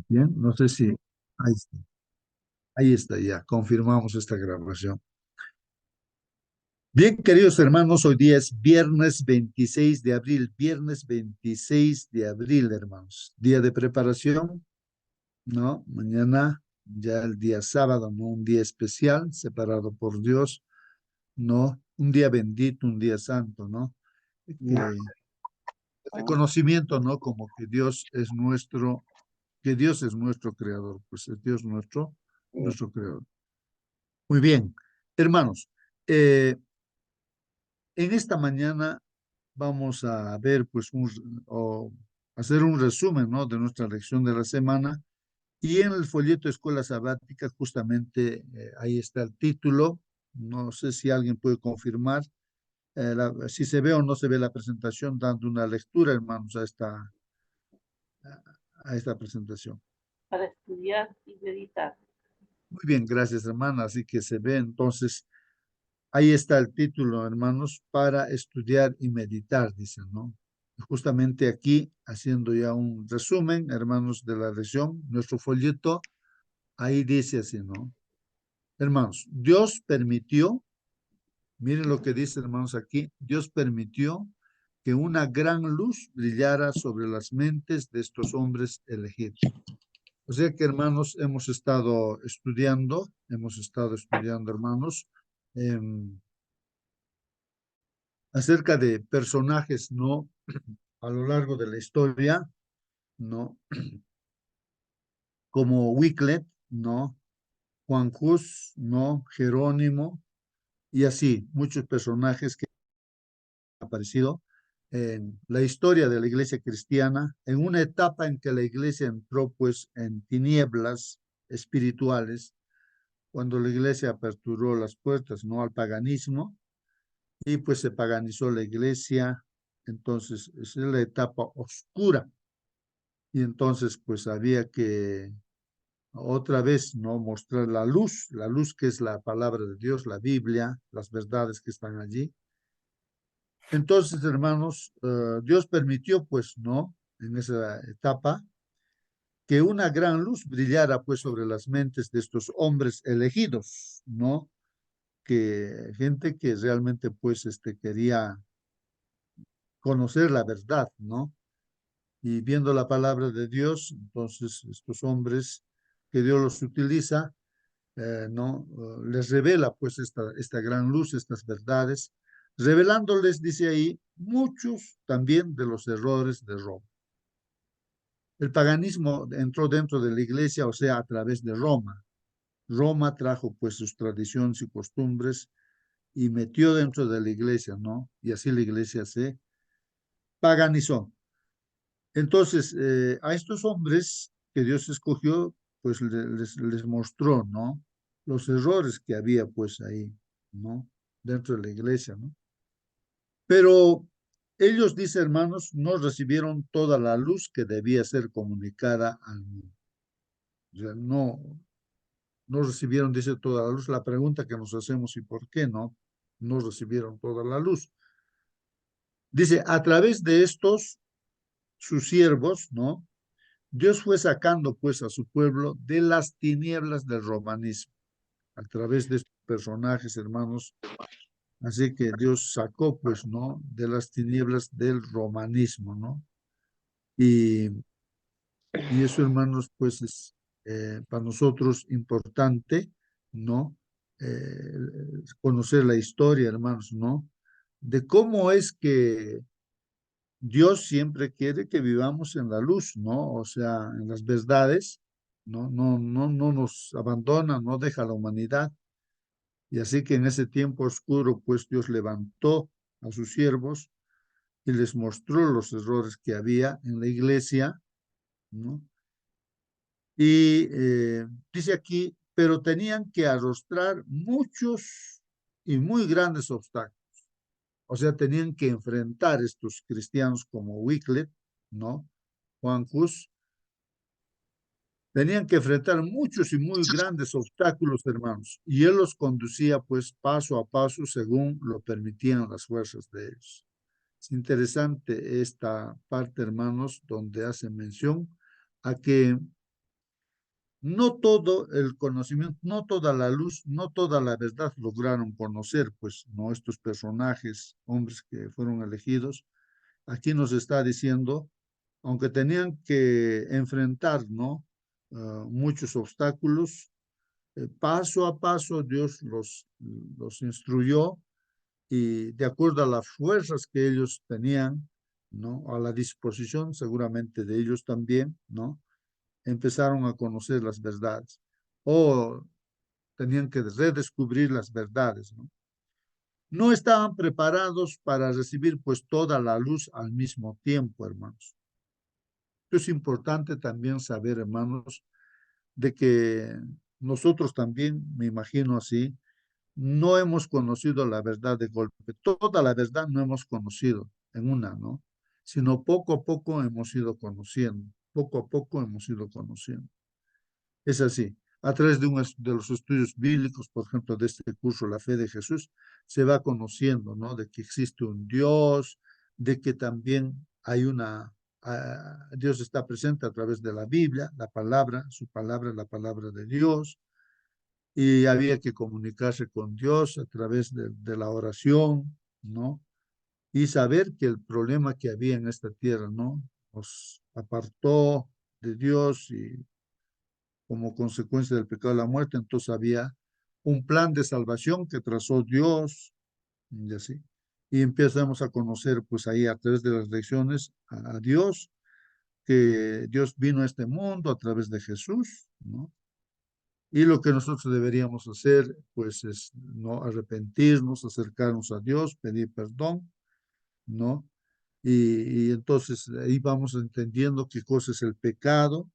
Bien, no sé si ahí está ya, confirmamos esta grabación. Bien, queridos hermanos, hoy día es viernes 26 de abril, viernes 26 de abril, hermanos. Día de preparación, ¿no? Mañana ya el día sábado, ¿no? Un día especial, separado por Dios, ¿no? Un día bendito, un día santo, ¿no? Que reconocimiento, ¿no? Como que Dios es nuestro creador, pues es Dios nuestro creador. Muy bien, hermanos, eh, en esta mañana vamos a ver, pues, o hacer un resumen, ¿no? De nuestra lección de la semana. Y en el folleto Escuela Sabática, justamente ahí está el título. No sé si alguien puede confirmar si se ve o no se ve la presentación, dando una lectura, hermanos, a esta presentación. Para estudiar y meditar. Muy bien, gracias, hermana. Así que se ve entonces. Ahí está el título, hermanos, para estudiar y meditar, dicen, ¿no? Justamente aquí, haciendo ya un resumen, hermanos, de la lección, nuestro folleto, ahí dice así, ¿no? Hermanos, Dios permitió, miren lo que dice, hermanos, aquí, Dios permitió que una gran luz brillara sobre las mentes de estos hombres elegidos. O sea que, hermanos, hemos estado estudiando, hermanos, acerca de personajes, ¿no? A lo largo de la historia, ¿no? Como Wycliffe, ¿no? Juan Hus, ¿no? Jerónimo, y así, muchos personajes que han aparecido en la historia de la iglesia cristiana, en una etapa en que la iglesia entró, pues, en tinieblas espirituales, cuando la iglesia aperturó las puertas, ¿no? Al paganismo, y pues se paganizó la iglesia. Entonces, esa es la etapa oscura. Y entonces, pues había que otra vez, ¿no? Mostrar la luz que es la palabra de Dios, la Biblia, las verdades que están allí. Entonces, hermanos, Dios permitió, pues, ¿no? En esa etapa, que una gran luz brillara, pues, sobre las mentes de estos hombres elegidos, ¿no? Que gente que realmente, pues, quería conocer la verdad, ¿no? Y viendo la palabra de Dios, entonces estos hombres que Dios los utiliza, ¿no? Les revela pues esta gran luz, estas verdades, revelándoles, dice ahí, muchos también de los errores de Roma. El paganismo entró dentro de la iglesia, o sea, a través de Roma. Roma trajo pues sus tradiciones y costumbres y metió dentro de la iglesia, ¿no? Y así la iglesia se paganizó. Entonces, a estos hombres que Dios escogió, pues les mostró, ¿no? Los errores que había, pues ahí, ¿no? Dentro de la iglesia, ¿no? Pero ellos, dice hermanos, no recibieron toda la luz que debía ser comunicada al mundo. O sea, no recibieron, dice, toda la luz. La pregunta que nos hacemos, ¿y por qué no? No recibieron toda la luz. Dice, a través de estos, sus siervos, ¿no? Dios fue sacando pues a su pueblo de las tinieblas del romanismo, a través de estos personajes, hermanos. Así que Dios sacó pues, ¿no? De las tinieblas del romanismo, ¿no? Y, y eso, hermanos, pues es para nosotros importante, ¿no? Conocer la historia, hermanos, ¿no? De cómo es que Dios siempre quiere que vivamos en la luz, ¿no? O sea, en las verdades, no nos abandona, no deja a la humanidad. Y así que en ese tiempo oscuro, pues Dios levantó a sus siervos y les mostró los errores que había en la iglesia, ¿no? Y dice aquí, pero tenían que arrostrar muchos y muy grandes obstáculos. O sea, tenían que enfrentar estos cristianos como Wycliffe, ¿no? Juan Hus, tenían que enfrentar muchos y muy grandes obstáculos, hermanos, y él los conducía pues paso a paso según lo permitían las fuerzas de ellos. Es interesante esta parte, hermanos, donde hace mención a que No todo el conocimiento, no toda la luz, no toda la verdad lograron conocer, pues, ¿no? Estos personajes, hombres que fueron elegidos. Aquí nos está diciendo, aunque tenían que enfrentar, ¿no? Muchos obstáculos, paso a paso Dios los instruyó y de acuerdo a las fuerzas que ellos tenían, ¿no? A la disposición seguramente de ellos también, ¿no? Empezaron a conocer las verdades o tenían que redescubrir las verdades, ¿no? No estaban preparados para recibir pues toda la luz al mismo tiempo, hermanos. Es importante también saber, hermanos, de que nosotros también, me imagino así, no hemos conocido la verdad de golpe. Toda la verdad no hemos conocido en una, ¿no? Sino poco a poco hemos ido conociendo, poco a poco hemos ido conociendo. Es así. A través de los estudios bíblicos, por ejemplo, de este curso, La Fe de Jesús, se va conociendo, ¿no? De que existe un Dios, de que también hay Dios está presente a través de la Biblia, la palabra, su palabra, la palabra de Dios, y había que comunicarse con Dios a través de la oración, ¿no? Y saber que el problema que había en esta tierra, ¿no? Nos apartó de Dios y como consecuencia del pecado de la muerte, entonces había un plan de salvación que trazó Dios y así. Y empezamos a conocer, pues ahí a través de las lecciones, a Dios, que Dios vino a este mundo a través de Jesús, ¿no? Y lo que nosotros deberíamos hacer, pues, es no arrepentirnos, acercarnos a Dios, pedir perdón, ¿no? Y entonces ahí vamos entendiendo qué cosa es el pecado.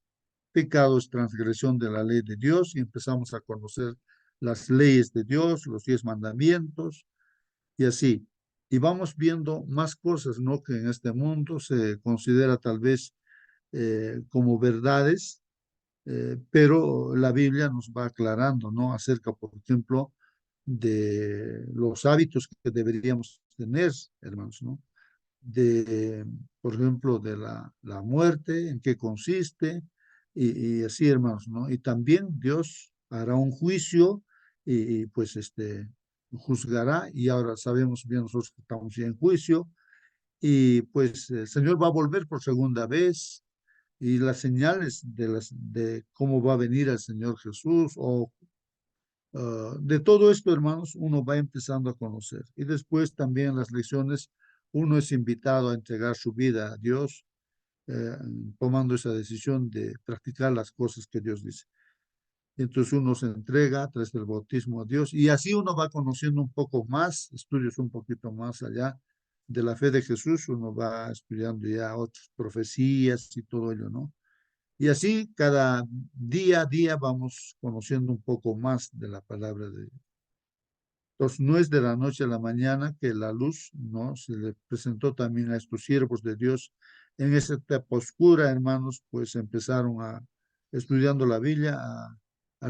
Pecado es transgresión de la ley de Dios y empezamos a conocer las leyes de Dios, los 10 mandamientos y así. Y vamos viendo más cosas, ¿no? Que en este mundo se considera tal vez como verdades, pero la Biblia nos va aclarando, ¿no? Acerca, por ejemplo, de los hábitos que deberíamos tener, hermanos, ¿no? Por ejemplo, de la muerte, en qué consiste, y así, hermanos, ¿no? Y también Dios hará un juicio y, pues juzgará, y ahora sabemos bien nosotros que estamos ya en juicio, y pues el Señor va a volver por segunda vez, y las señales de cómo va a venir el Señor Jesús, o de todo esto, hermanos, uno va empezando a conocer. Y después también las lecciones, uno es invitado a entregar su vida a Dios, eh, tomando esa decisión de practicar las cosas que Dios dice. Entonces uno se entrega a través del bautismo a Dios y así uno va conociendo un poco más, estudios un poquito más allá de la fe de Jesús, uno va estudiando ya otras profecías y todo ello, ¿no? Y así cada día a día vamos conociendo un poco más de la palabra de Dios. Entonces, no es de la noche a la mañana que la luz, ¿no? Se le presentó también a estos siervos de Dios en esa etapa oscura, hermanos, pues empezaron estudiando la Biblia, a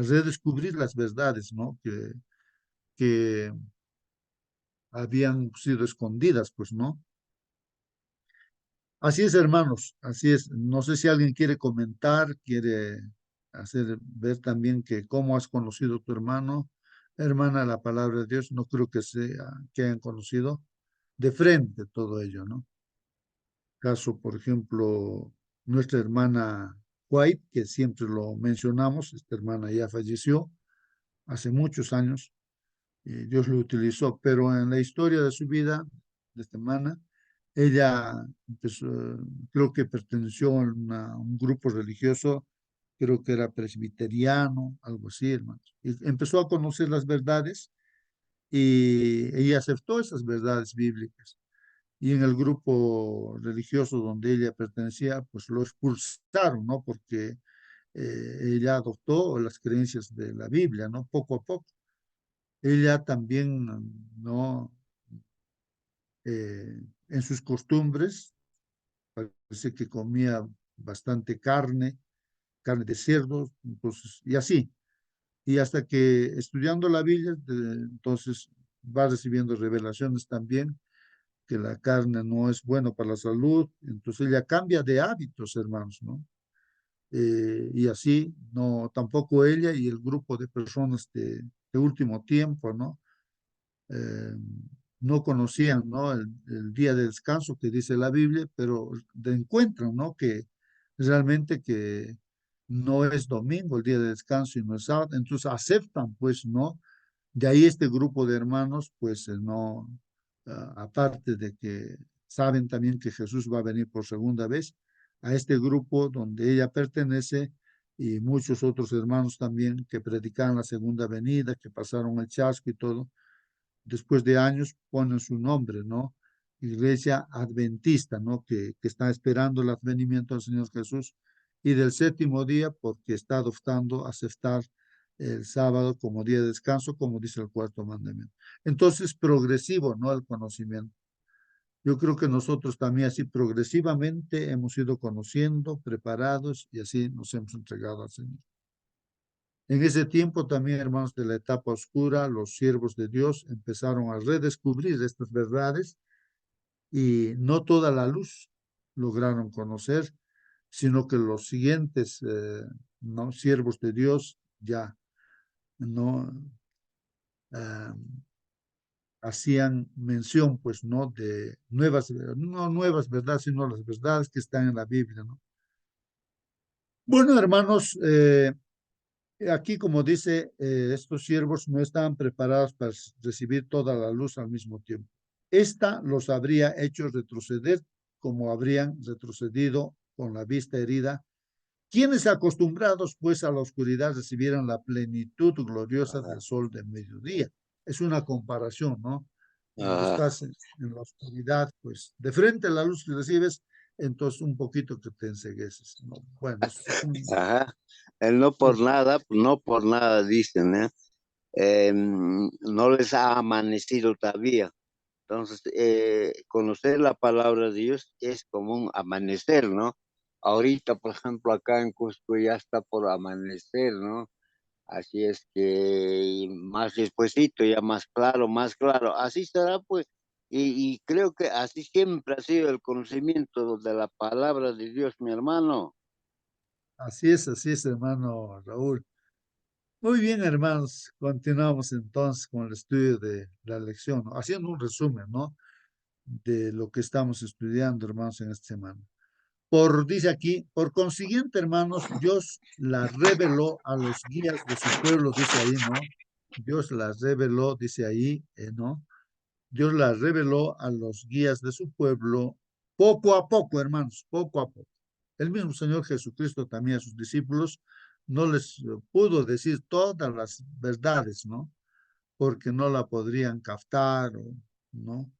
redescubrir las verdades, ¿no? Que habían sido escondidas, pues, ¿no? Así es, hermanos, así es. No sé si alguien quiere comentar, quiere hacer ver también que cómo has conocido a tu hermano, hermana, la palabra de Dios. No creo que sea que hayan conocido de frente todo ello, ¿no? Caso, por ejemplo, nuestra hermana White, que siempre lo mencionamos, esta hermana ya falleció hace muchos años, y Dios lo utilizó, pero en la historia de su vida, de esta hermana, ella empezó, creo que perteneció a un grupo religioso, creo que era presbiteriano, algo así, hermanos. Y empezó a conocer las verdades y ella aceptó esas verdades bíblicas. Y en el grupo religioso donde ella pertenecía, pues lo expulsaron, ¿no? Porque ella adoptó las creencias de la Biblia, ¿no? Poco a poco. Ella también, ¿no? En sus costumbres, parece que comía bastante carne, carne de cerdo, entonces, y así. Y hasta que estudiando la Biblia, entonces va recibiendo revelaciones también que la carne no es buena para la salud, entonces ella cambia de hábitos, hermanos, ¿no? y así, no, tampoco ella y el grupo de personas de último tiempo, ¿no? Eh, no conocían, ¿no? El día de descanso que dice la Biblia, pero encuentran, ¿no? Que realmente que no es domingo el día de descanso y no es sábado, entonces aceptan, pues, ¿no? De ahí este grupo de hermanos, pues, no, aparte de que saben también que Jesús va a venir por segunda vez, a este grupo donde ella pertenece y muchos otros hermanos también que predicaron la segunda venida, que pasaron el chasco y todo, después de años ponen su nombre, ¿no? Iglesia Adventista, ¿no? Que está esperando el advenimiento del Señor Jesús. Y del séptimo día, porque está adoptando aceptar el sábado como día de descanso, como dice el cuarto mandamiento. Entonces, progresivo, ¿no? El conocimiento. Yo creo que nosotros también así progresivamente hemos ido conociendo, preparados y así nos hemos entregado al Señor. En ese tiempo también, hermanos, de la etapa oscura, los siervos de Dios empezaron a redescubrir estas verdades y no toda la luz lograron conocer, sino que los siguientes ¿no? siervos de Dios ya no ah, hacían mención, pues, ¿no? De nuevas, no nuevas verdades, sino las verdades que están en la Biblia, ¿no? Bueno, hermanos, aquí, como dice, estos siervos no estaban preparados para recibir toda la luz al mismo tiempo. Esta los habría hecho retroceder como habrían retrocedido con la vista herida, quienes acostumbrados pues a la oscuridad recibieran la plenitud gloriosa del Ajá, sol de mediodía. Es una comparación, ¿no? Cuando ajá, estás en la oscuridad, pues de frente a la luz que recibes, entonces un poquito que te encegueces, ¿no? Bueno, es un... ajá. El no por Sí, nada, no por nada dicen, ¿eh? No les ha amanecido todavía. Entonces, conocer la palabra de Dios es como un amanecer, ¿no? Ahorita, por ejemplo, acá en Cusco ya está por amanecer, ¿no? Así es que más despuesito, ya más claro, más claro. Así será, pues. Y creo que así siempre ha sido el conocimiento de la palabra de Dios, mi hermano. así es, hermano Raúl. Muy bien, hermanos. Continuamos entonces con el estudio de la lección, ¿no? Haciendo un resumen, ¿no? De lo que estamos estudiando, hermanos, en esta semana. Dice aquí, por consiguiente, hermanos, Dios la reveló a los guías de su pueblo, dice ahí, ¿no? Dios la reveló, dice ahí, ¿no? Dios la reveló a los guías de su pueblo poco a poco, hermanos, poco a poco. El mismo Señor Jesucristo también a sus discípulos no les pudo decir todas las verdades, ¿no? Porque no la podrían captar, ¿no?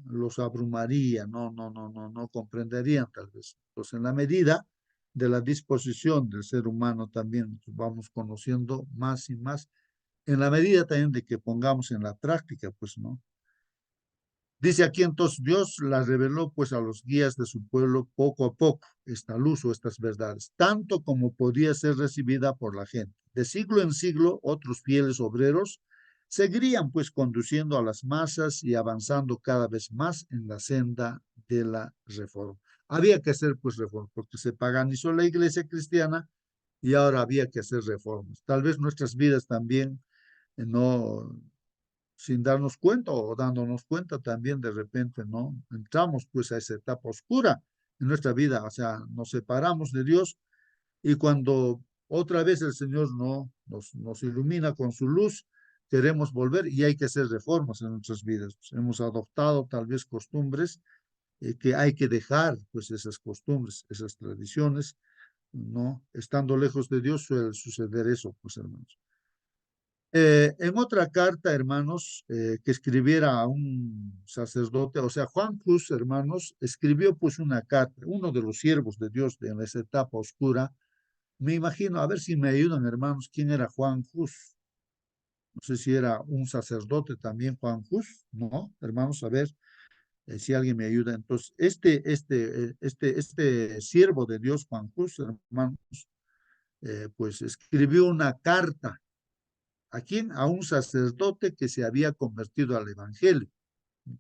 Los abrumaría, no comprenderían tal vez. Entonces, en la medida de la disposición del ser humano también vamos conociendo más y más, en la medida también de que pongamos en la práctica, pues, ¿no? Dice aquí entonces, Dios las reveló pues a los guías de su pueblo poco a poco, esta luz o estas verdades, tanto como podía ser recibida por la gente. De siglo en siglo, otros fieles obreros seguirían pues conduciendo a las masas y avanzando cada vez más en la senda de la reforma. Había que hacer pues reformas, porque se paganizó la iglesia cristiana y ahora había que hacer reformas. Tal vez nuestras vidas también no sin darnos cuenta o dándonos cuenta también de repente, ¿no? Entramos pues a esa etapa oscura en nuestra vida, o sea, nos separamos de Dios y cuando otra vez el Señor no nos ilumina con su luz, queremos volver y hay que hacer reformas en nuestras vidas. Pues, hemos adoptado tal vez costumbres que hay que dejar, pues esas costumbres, esas tradiciones, ¿no? Estando lejos de Dios suele suceder eso, pues hermanos. En otra carta, hermanos, que escribiera a un sacerdote, o sea, Juan Cruz, hermanos, escribió pues una carta, uno de los siervos de Dios en esa etapa oscura. Me imagino, a ver si me ayudan, hermanos, quién era Juan Cruz. No sé si era un sacerdote también, Juan Cruz, ¿no? Hermanos, a ver si alguien me ayuda. Entonces, este siervo de Dios, Juan Cruz, hermanos, pues escribió una carta. ¿A quién? A un sacerdote que se había convertido al evangelio,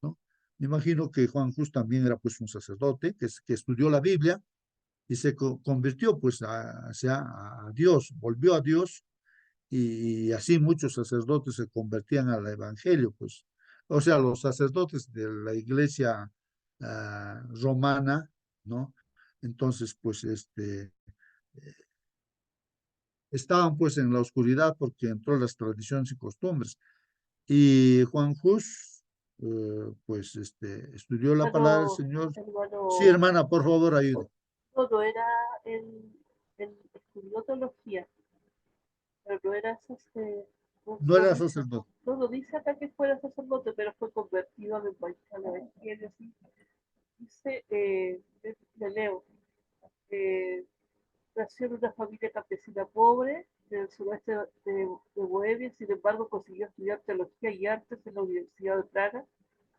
¿no? Me imagino que Juan Cruz también era pues un sacerdote que estudió la Biblia y se convirtió pues a Dios, volvió a Dios, y así muchos sacerdotes se convertían al evangelio, pues, o sea, los sacerdotes de la iglesia romana, ¿no? Entonces, pues, estaban pues en la oscuridad porque entró las tradiciones y costumbres. Y Juan Hus, pues, estudió la palabra del Hermano, Señor. Sí, hermano, hermana, por favor, ayude. todo era, el estudió teología, pero no era no, No no era dice, sacerdote. no dice acá que fuera sacerdote, pero fue convertido al evangelio, así. Dice, le leo, eh, nació en una familia campesina pobre del sureste de Bohemia, sin embargo consiguió estudiar teología y artes en la Universidad de Praga.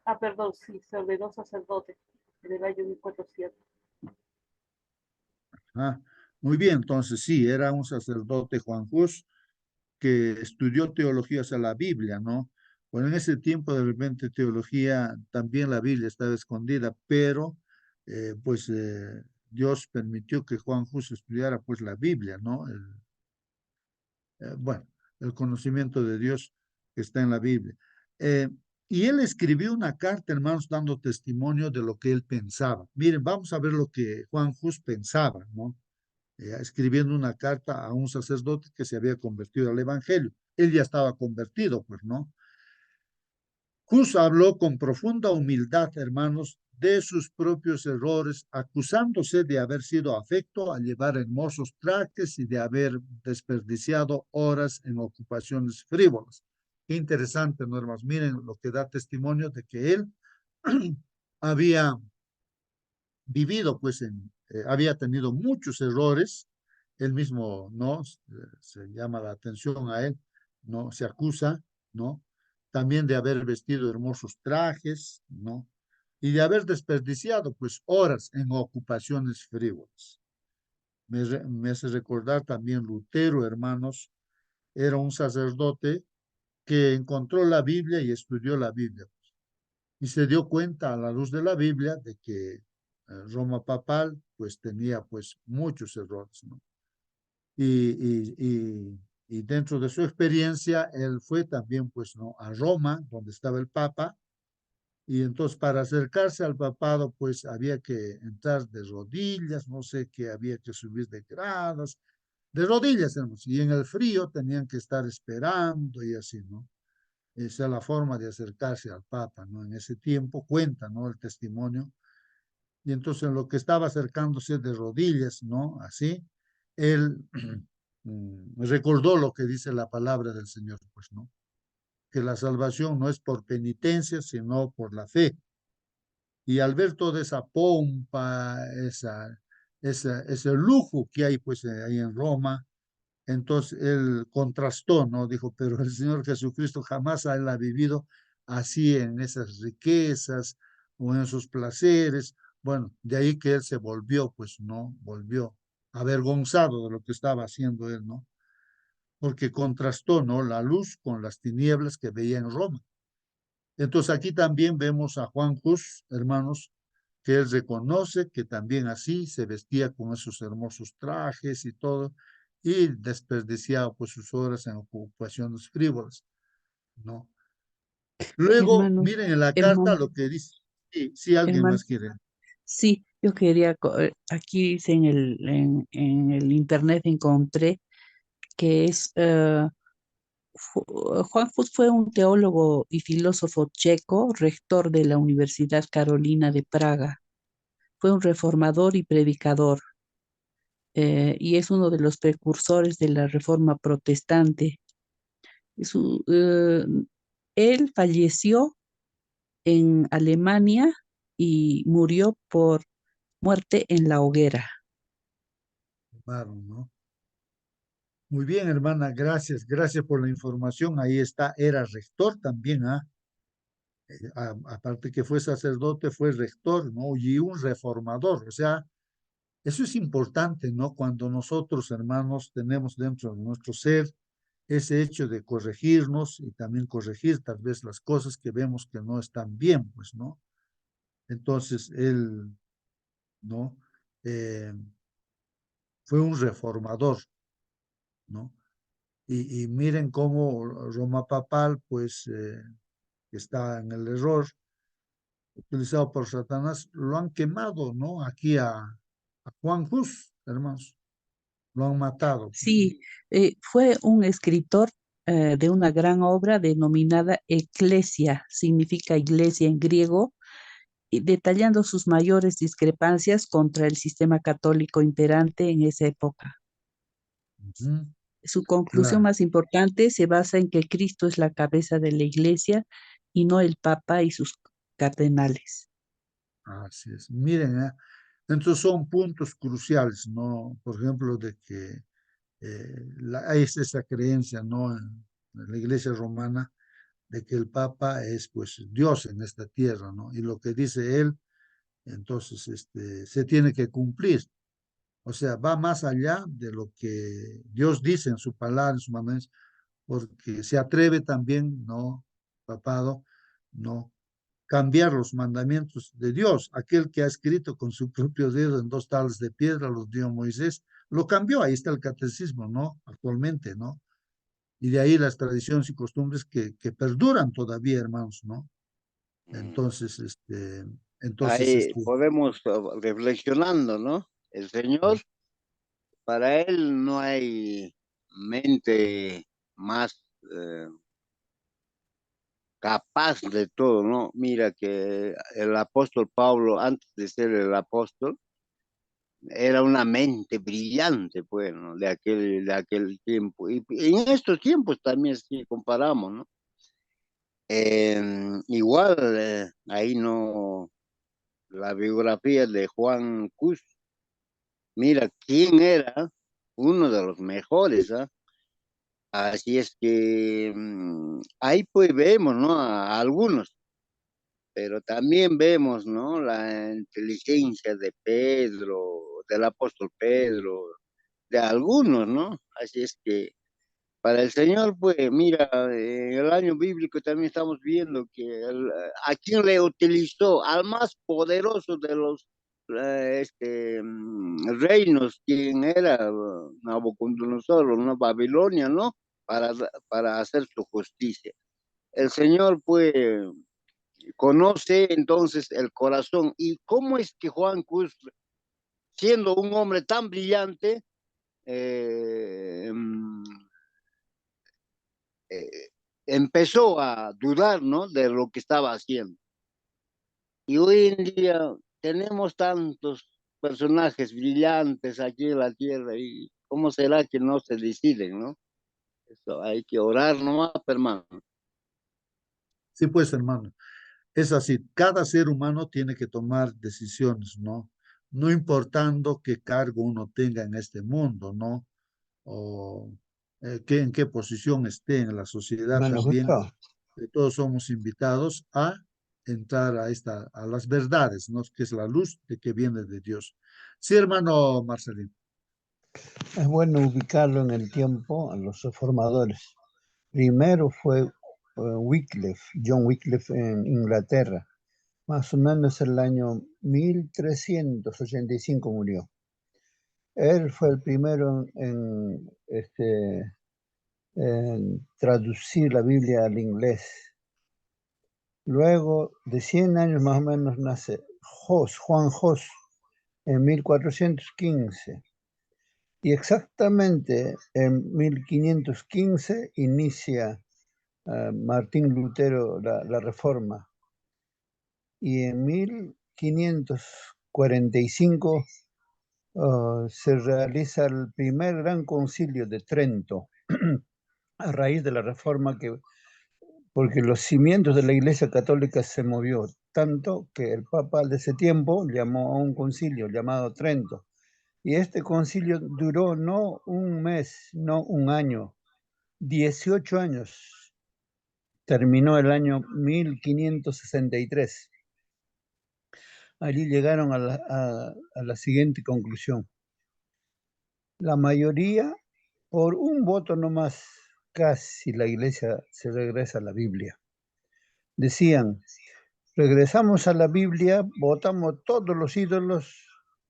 Ah, perdón, sí, se ordenó sacerdote en el año 1400. Ah, muy bien, entonces sí, era un sacerdote Juan Hus que estudió teología, o sea, la Biblia, ¿no? Bueno, en ese tiempo de repente teología, también la Biblia estaba escondida, pero pues Dios permitió que Juan Hus estudiara pues la Biblia, ¿no? Bueno, el conocimiento de Dios que está en la Biblia. Eh, y él escribió una carta, hermanos, dando testimonio de lo que él pensaba. Miren, vamos a ver lo que Juan Hus pensaba, ¿no? Escribiendo una carta a un sacerdote que se había convertido al Evangelio. Él ya estaba convertido, pues, ¿no? Hus habló con profunda humildad, hermanos, de sus propios errores, acusándose de haber sido afecto al llevar hermosos trajes y de haber desperdiciado horas en ocupaciones frívolas. Qué interesante, ¿no, hermanos? Miren lo que da testimonio de que él había vivido, pues, había tenido muchos errores. Él mismo, ¿no? Se llama la atención a él, ¿no? Se acusa, ¿no? También de haber vestido hermosos trajes, ¿no? Y de haber desperdiciado, pues, horas en ocupaciones frívolas. Me hace recordar también Lutero, hermanos, era un sacerdote que encontró la Biblia y estudió la Biblia y se dio cuenta a la luz de la Biblia de que Roma papal pues tenía pues muchos errores, ¿no? Y dentro de su experiencia, él fue también pues, ¿no? A Roma, donde estaba el Papa, y entonces para acercarse al papado pues había que entrar de rodillas, no sé qué, había que subir de gradas, de rodillas, hermanos, y en el frío tenían que estar esperando y así, ¿no? Esa es la forma de acercarse al Papa, ¿no? En ese tiempo cuenta, ¿no? El testimonio. Y entonces en lo que estaba acercándose de rodillas, ¿no? Así, él recordó lo que dice la palabra del Señor, pues, ¿no? Que la salvación no es por penitencia, sino por la fe. Y al ver toda esa pompa, ese lujo que hay, pues, ahí en Roma, entonces él contrastó, ¿no? Dijo, pero el Señor Jesucristo jamás él ha vivido así en esas riquezas o en esos placeres. Bueno, de ahí que él se volvió, pues, ¿no? Volvió avergonzado de lo que estaba haciendo él, ¿no? Porque contrastó, ¿no? La luz con las tinieblas que veía en Roma. Entonces aquí también vemos a Juan Hus, hermanos, que él reconoce que también así se vestía con esos hermosos trajes y todo, y desperdiciaba pues sus horas en ocupaciones frívolas, ¿no? Luego, Hermano, miren en la carta hermano, lo que dice, si alguien hermano, más quiere. sí, yo quería, aquí dice en el internet encontré que Juan Hus fue un teólogo y filósofo checo, rector de la Universidad Carolina de Praga. Fue un reformador y predicador, y es uno de los precursores de la Reforma Protestante. Su- eh, Él falleció en Alemania y murió por muerte en la hoguera. Claro, ¿no? Muy bien, hermana, gracias, gracias por la información. Ahí está, era rector también, ¿ah? Aparte que fue sacerdote, fue rector, ¿no? Y un reformador, o sea, eso es importante, ¿no? Cuando nosotros, hermanos, tenemos dentro de nuestro ser ese hecho de corregirnos y también corregir tal vez las cosas que vemos que no están bien, pues, ¿no? Entonces, él, ¿no? Eh, fue un reformador, ¿no? Y miren cómo Roma Papal, pues, que está en el error, utilizado por Satanás, lo han quemado, ¿no? Aquí a Juan Hus, hermanos, lo han matado. Sí, fue un escritor de una gran obra denominada Eclesia, significa iglesia en griego, y detallando sus mayores discrepancias contra el sistema católico imperante en esa época. Ujú, Su conclusión claro, más importante se basa en que Cristo es la cabeza de la iglesia y no el Papa y sus cardenales. así es. Miren, entonces son puntos cruciales, ¿no? Por ejemplo, de que hay esa creencia, ¿no? En la iglesia romana, de que el Papa es, pues, Dios en esta tierra, ¿no? Y lo que dice él, entonces, se tiene que cumplir. O sea, va más allá de lo que Dios dice en su palabra, en su mandamientos, porque se atreve también, ¿no? Papado, ¿no? Cambiar los mandamientos de Dios. Aquel que ha escrito con su propio dedo en 2 tablas de piedra, los dio Moisés, lo cambió. Ahí está el catecismo, ¿no? Actualmente, ¿no? Y de ahí las tradiciones y costumbres que perduran todavía, hermanos, ¿no? Mm. Entonces, Ahí podemos reflexionando, ¿no? El Señor, para Él no hay mente más capaz de todo, ¿no? Mira que el apóstol Pablo, antes de ser el apóstol, era una mente brillante, pues, ¿no? De aquel tiempo. Y en estos tiempos también, si comparamos, ¿no? Igual, ahí no, la biografía de Juan Cus, mira quién era uno de los mejores, ¿ah? Así es que ahí pues vemos, ¿no? A algunos, pero también vemos, ¿no? La inteligencia de Pedro, del apóstol Pedro, de algunos, ¿no? Así es que para el Señor, pues mira, en el año bíblico también estamos viendo que a quien le utilizó, al más poderoso de los reinos, quien era Nabucodonosor, ¿no? Babilonia, ¿no? Para hacer su justicia. El Señor, pues, conoce entonces el corazón. ¿Y cómo es que Juan Cus, siendo un hombre tan brillante, eh, eh, empezó a dudar, ¿no? De lo que estaba haciendo? Y hoy en día tenemos tantos personajes brillantes aquí en la tierra y cómo será que no se deciden, ¿no? Eso hay que orar nomás, hermano. sí, pues, hermano, es así. Cada ser humano tiene que tomar decisiones, ¿no? No importando qué cargo uno tenga en este mundo, ¿no? O en qué posición esté en la sociedad Hermano también. Gustavo, Todos somos invitados a entrar a las verdades, ¿no? Que es la luz de que viene de Dios. Sí, hermano Marcelino. es bueno ubicarlo en el tiempo a los reformadores. Primero fue Wycliffe, John Wycliffe en Inglaterra. Más o menos el año 1385 murió. Él fue el primero en traducir la Biblia al inglés. Luego de 100 años más o menos nace Juan Hus, en 1415. Y exactamente en 1515 inicia Martín Lutero la Reforma. Y en 1545 se realiza el primer gran concilio de Trento a raíz de la Reforma, porque los cimientos de la Iglesia Católica se movió tanto que el Papa de ese tiempo llamó a un concilio llamado Trento. Y este concilio duró no un mes, no un año, 18 años. Terminó el año 1563. Allí llegaron a la siguiente conclusión. La mayoría, por un voto nomás, casi la iglesia se regresa a la Biblia. Decían, regresamos a la Biblia, votamos todos los ídolos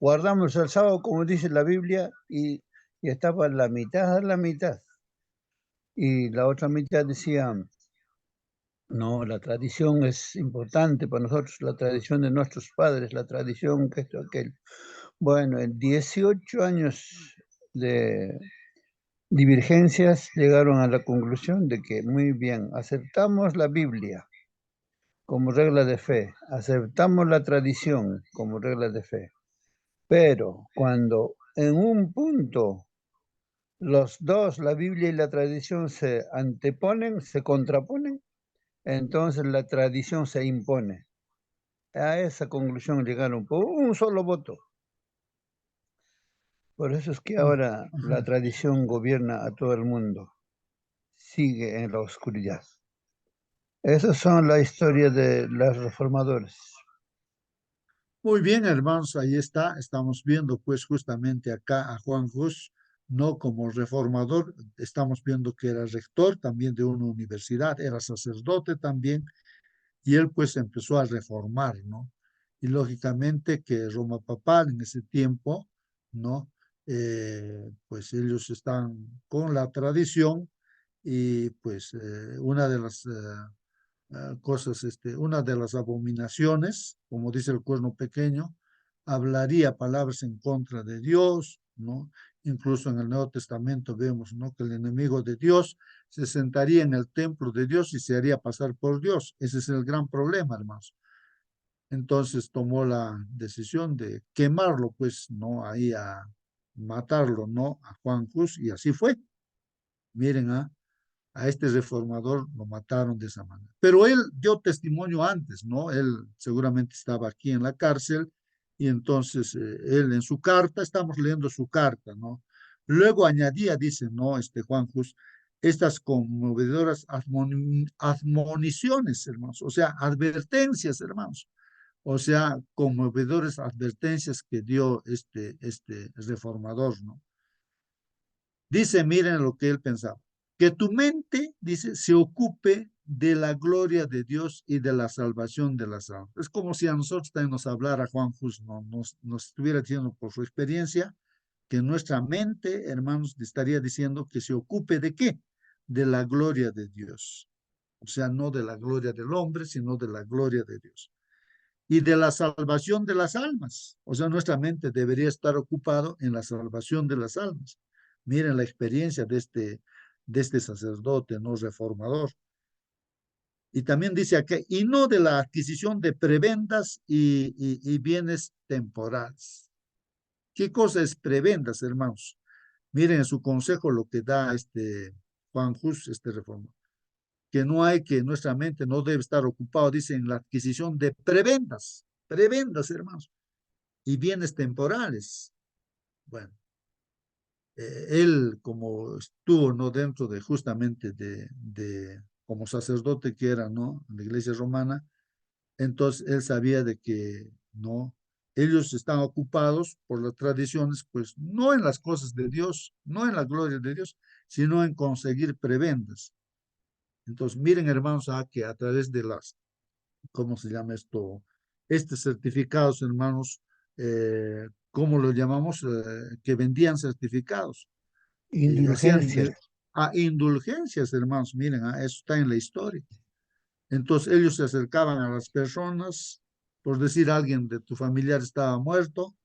guardamos el sábado, como dice la Biblia, y estaba la mitad a la mitad. Y la otra mitad decía, no, la tradición es importante para nosotros, la tradición de nuestros padres, la tradición que esto, aquello. Bueno, en 18 años de divergencias llegaron a la conclusión de que, muy bien, aceptamos la Biblia como regla de fe, aceptamos la tradición como regla de fe, pero cuando en un punto los dos, la Biblia y la tradición, se anteponen, se contraponen, entonces la tradición se impone. A esa conclusión llegaron por un solo voto. Por eso es que ahora la tradición gobierna a todo el mundo. Sigue en la oscuridad. Esas son la historia de los reformadores. Muy bien, hermanos, ahí está. Estamos viendo pues justamente acá a Juan Hus, no como reformador, estamos viendo que era rector también de una universidad, era sacerdote también, y él pues empezó a reformar, ¿no? Y lógicamente que Roma Papal en ese tiempo, ¿no? Pues ellos están con la tradición y pues una de las cosas, una de las abominaciones, como dice el cuerno pequeño, hablaría palabras en contra de Dios, ¿no? Incluso en el Nuevo Testamento vemos, ¿no? Que el enemigo de Dios se sentaría en el templo de Dios y se haría pasar por Dios. Ese es el gran problema, hermanos. Entonces tomó la decisión de quemarlo, pues, ¿no? Ahí a matarlo, ¿no? A Juan Hus, y así fue. Miren, a este reformador lo mataron de esa manera. Pero él dio testimonio antes, ¿no? Él seguramente estaba aquí en la cárcel y entonces él en su carta, estamos leyendo su carta, ¿no? Luego añadía, dice, ¿no? Juan Hus, estas conmovedoras admoniciones, hermanos, o sea, advertencias, hermanos, o sea, conmovedores advertencias que dio este reformador, ¿no? Dice, miren lo que él pensaba, que tu mente, dice, se ocupe de la gloria de Dios y de la salvación de las almas. Es como si a nosotros también nos hablara Juan Hus, ¿no? Nos estuviera diciendo por su experiencia que nuestra mente, hermanos, estaría diciendo que se ocupe de qué? De la gloria de Dios. O sea, no de la gloria del hombre, sino de la gloria de Dios. Y de la salvación de las almas. O sea, nuestra mente debería estar ocupado en la salvación de las almas. Miren la experiencia de este sacerdote, no reformador. Y también dice aquí, y no de la adquisición de prebendas y bienes temporales. ¿Qué cosa es prebendas, hermanos? Miren en su consejo lo que da Juan Hus, este reformador, que no hay que nuestra mente no debe estar ocupado, dice, en la adquisición de prebendas, hermanos, y bienes temporales. Bueno, él como estuvo, ¿no? Dentro de justamente como sacerdote que era, ¿no? En la iglesia romana, entonces él sabía de que, ¿no? Ellos están ocupados por las tradiciones, pues no en las cosas de Dios, no en la gloria de Dios, sino en conseguir prebendas. Entonces, miren, hermanos, que a través de ¿cómo se llama esto? Certificados, hermanos, ¿cómo lo llamamos? Que vendían certificados. Hacían Indulgencias. indulgencias, hermanos, miren, eso está en la historia. Entonces ellos se acercaban a las personas, por decir alguien de tu familiar estaba muerto,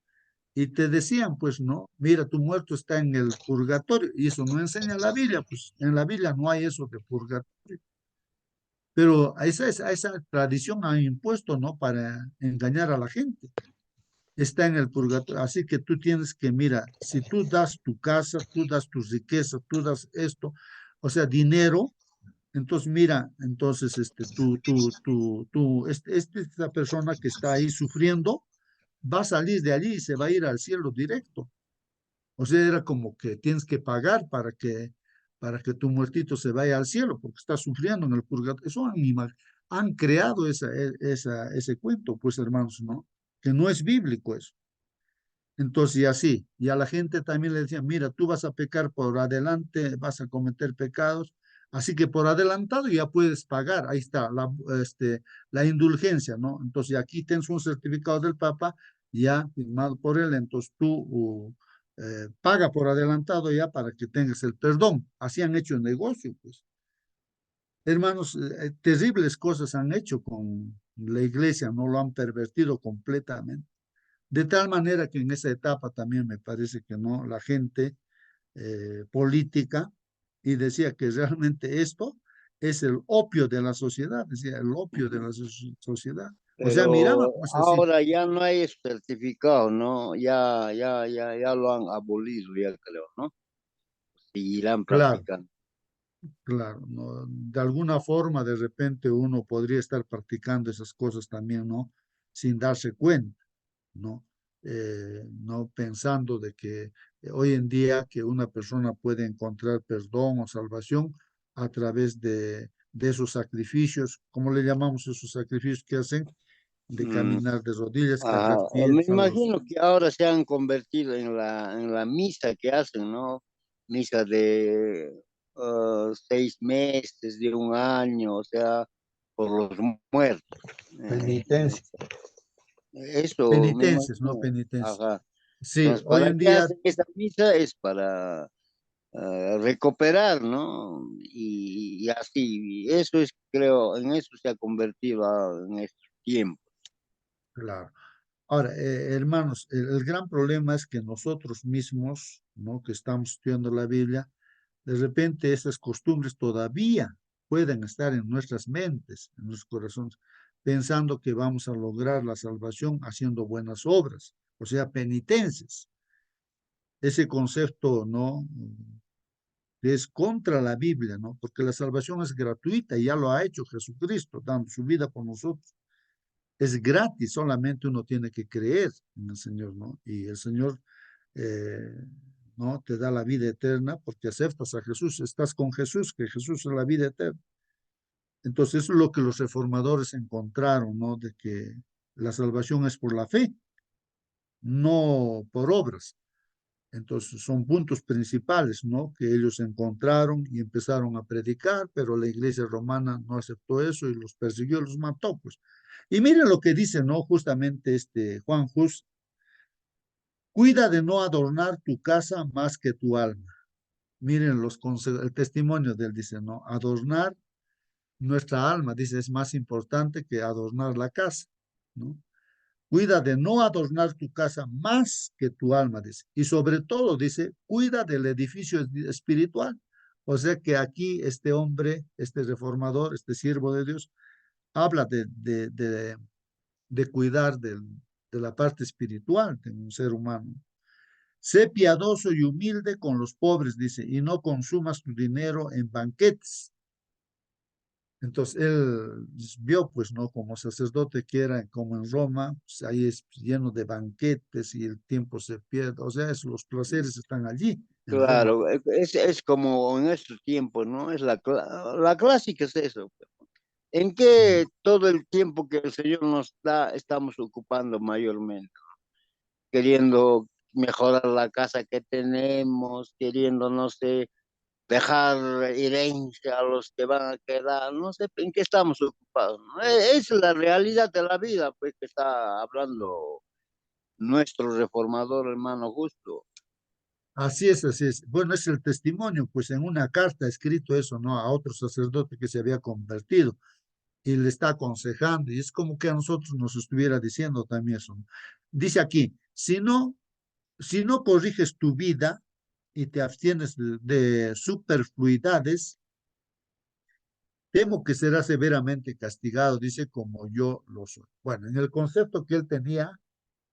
y te decían, pues, no, mira, tu muerto está en el purgatorio, y eso no enseña la Biblia, pues en la Biblia no hay eso de purgatorio. Pero esa tradición ha impuesto, ¿no? Para engañar a la gente. Está en el purgatorio. Así que tú tienes que, mira, si tú das tu casa, tú das tus riquezas, tú das esto, o sea, dinero, entonces mira, entonces esta persona que está ahí sufriendo va a salir de allí y se va a ir al cielo directo. O sea, era como que tienes que pagar para que tu muertito se vaya al cielo, porque está sufriendo en el purgatorio. Eso han creado ese cuento, pues hermanos, ¿no? Que no es bíblico eso. Entonces, y así, y a la gente también le decían, mira, tú vas a pecar por adelante, vas a cometer pecados, así que por adelantado ya puedes pagar, ahí está la indulgencia, ¿no? Entonces, aquí tienes un certificado del Papa ya firmado por él, entonces tú paga por adelantado ya para que tengas el perdón. Así han hecho el negocio, pues. Hermanos, terribles cosas han hecho con la iglesia, no lo han pervertido completamente. De tal manera que en esa etapa también me parece que no, la gente política, y decía que realmente esto es el opio de la sociedad, decía el opio de la sociedad. O sea, miraba Pero pues así, ahora ya no hay certificado, ¿no? Ya lo han abolido, ya creo, ¿no? Seguirán claro, practicando. claro, ¿no? De alguna forma de repente uno podría estar practicando esas cosas también, ¿no? Sin darse cuenta, ¿no? No pensando de que hoy en día que una persona puede encontrar perdón o salvación a través de esos sacrificios, ¿cómo le llamamos esos sacrificios que hacen? De Mm, caminar de rodillas, ah, cargar me piedras, algo así. imagino que ahora se han convertido en la misa que hacen, ¿no? Misa de 6 meses, de un año, o sea, por los muertos. Eh, Penitencia. Eso me Penitencias, no imagino. penitencias. Ajá. Sí, Entonces, hoy ¿para en qué día, hacen esa misa? Es para recuperar, ¿no? Y así, eso es, creo, en eso se ha convertido en estos tiempos. claro. Ahora, hermanos, el gran problema es que nosotros mismos, ¿no? Que estamos estudiando la Biblia, de repente esas costumbres todavía pueden estar en nuestras mentes, en nuestros corazones, pensando que vamos a lograr la salvación haciendo buenas obras, o sea, penitencias. Ese concepto, ¿no? Que es contra la Biblia, ¿no? Porque la salvación es gratuita y ya lo ha hecho Jesucristo, dando su vida por nosotros. Es gratis, solamente uno tiene que creer en el Señor, ¿no? Y el Señor, eh, ¿no? Te da la vida eterna porque aceptas a Jesús, estás con Jesús, que Jesús es la vida eterna. Entonces, eso es lo que los reformadores encontraron, ¿no? De que la salvación es por la fe, no por obras. Entonces, son puntos principales, ¿no? Que ellos encontraron y empezaron a predicar, pero la iglesia romana no aceptó eso y los persiguió, los mató, pues. Y miren lo que dice, ¿no? Justamente este Juan Hus, cuida de no adornar tu casa más que tu alma. Miren el testimonio de él, dice, ¿no? Adornar nuestra alma, dice, es más importante que adornar la casa, ¿no? Cuida de no adornar tu casa más que tu alma, dice. Y sobre todo, dice, cuida del edificio espiritual. O sea que aquí este hombre, este reformador, este siervo de Dios, habla de cuidar de la parte espiritual de un ser humano. Sé piadoso y humilde con los pobres, dice, y no consumas tu dinero en banquetes. Entonces él vio, pues, ¿no? Como sacerdote que era, como en Roma, pues, ahí es lleno de banquetes y el tiempo se pierde. O sea, los placeres están allí, en Roma. Claro, es como en estos tiempos, ¿no? Es la clásica es eso. ¿En qué todo el tiempo que el Señor nos da estamos ocupando mayormente? Queriendo mejorar la casa que tenemos, queriendo, no sé, dejar herencia a los que van a quedar, no sé en qué estamos ocupados, ¿no? Es la realidad de la vida, pues, que está hablando nuestro reformador hermano Justo. Así es, así es. Bueno, es el testimonio, pues en una carta escrito eso, ¿no? A otro sacerdote que se había convertido y le está aconsejando, y es como que a nosotros nos estuviera diciendo también eso, ¿no? Dice aquí, si no corriges tu vida y te abstienes de superfluidades, temo que será severamente castigado, dice, como yo lo soy. Bueno, en el concepto que él tenía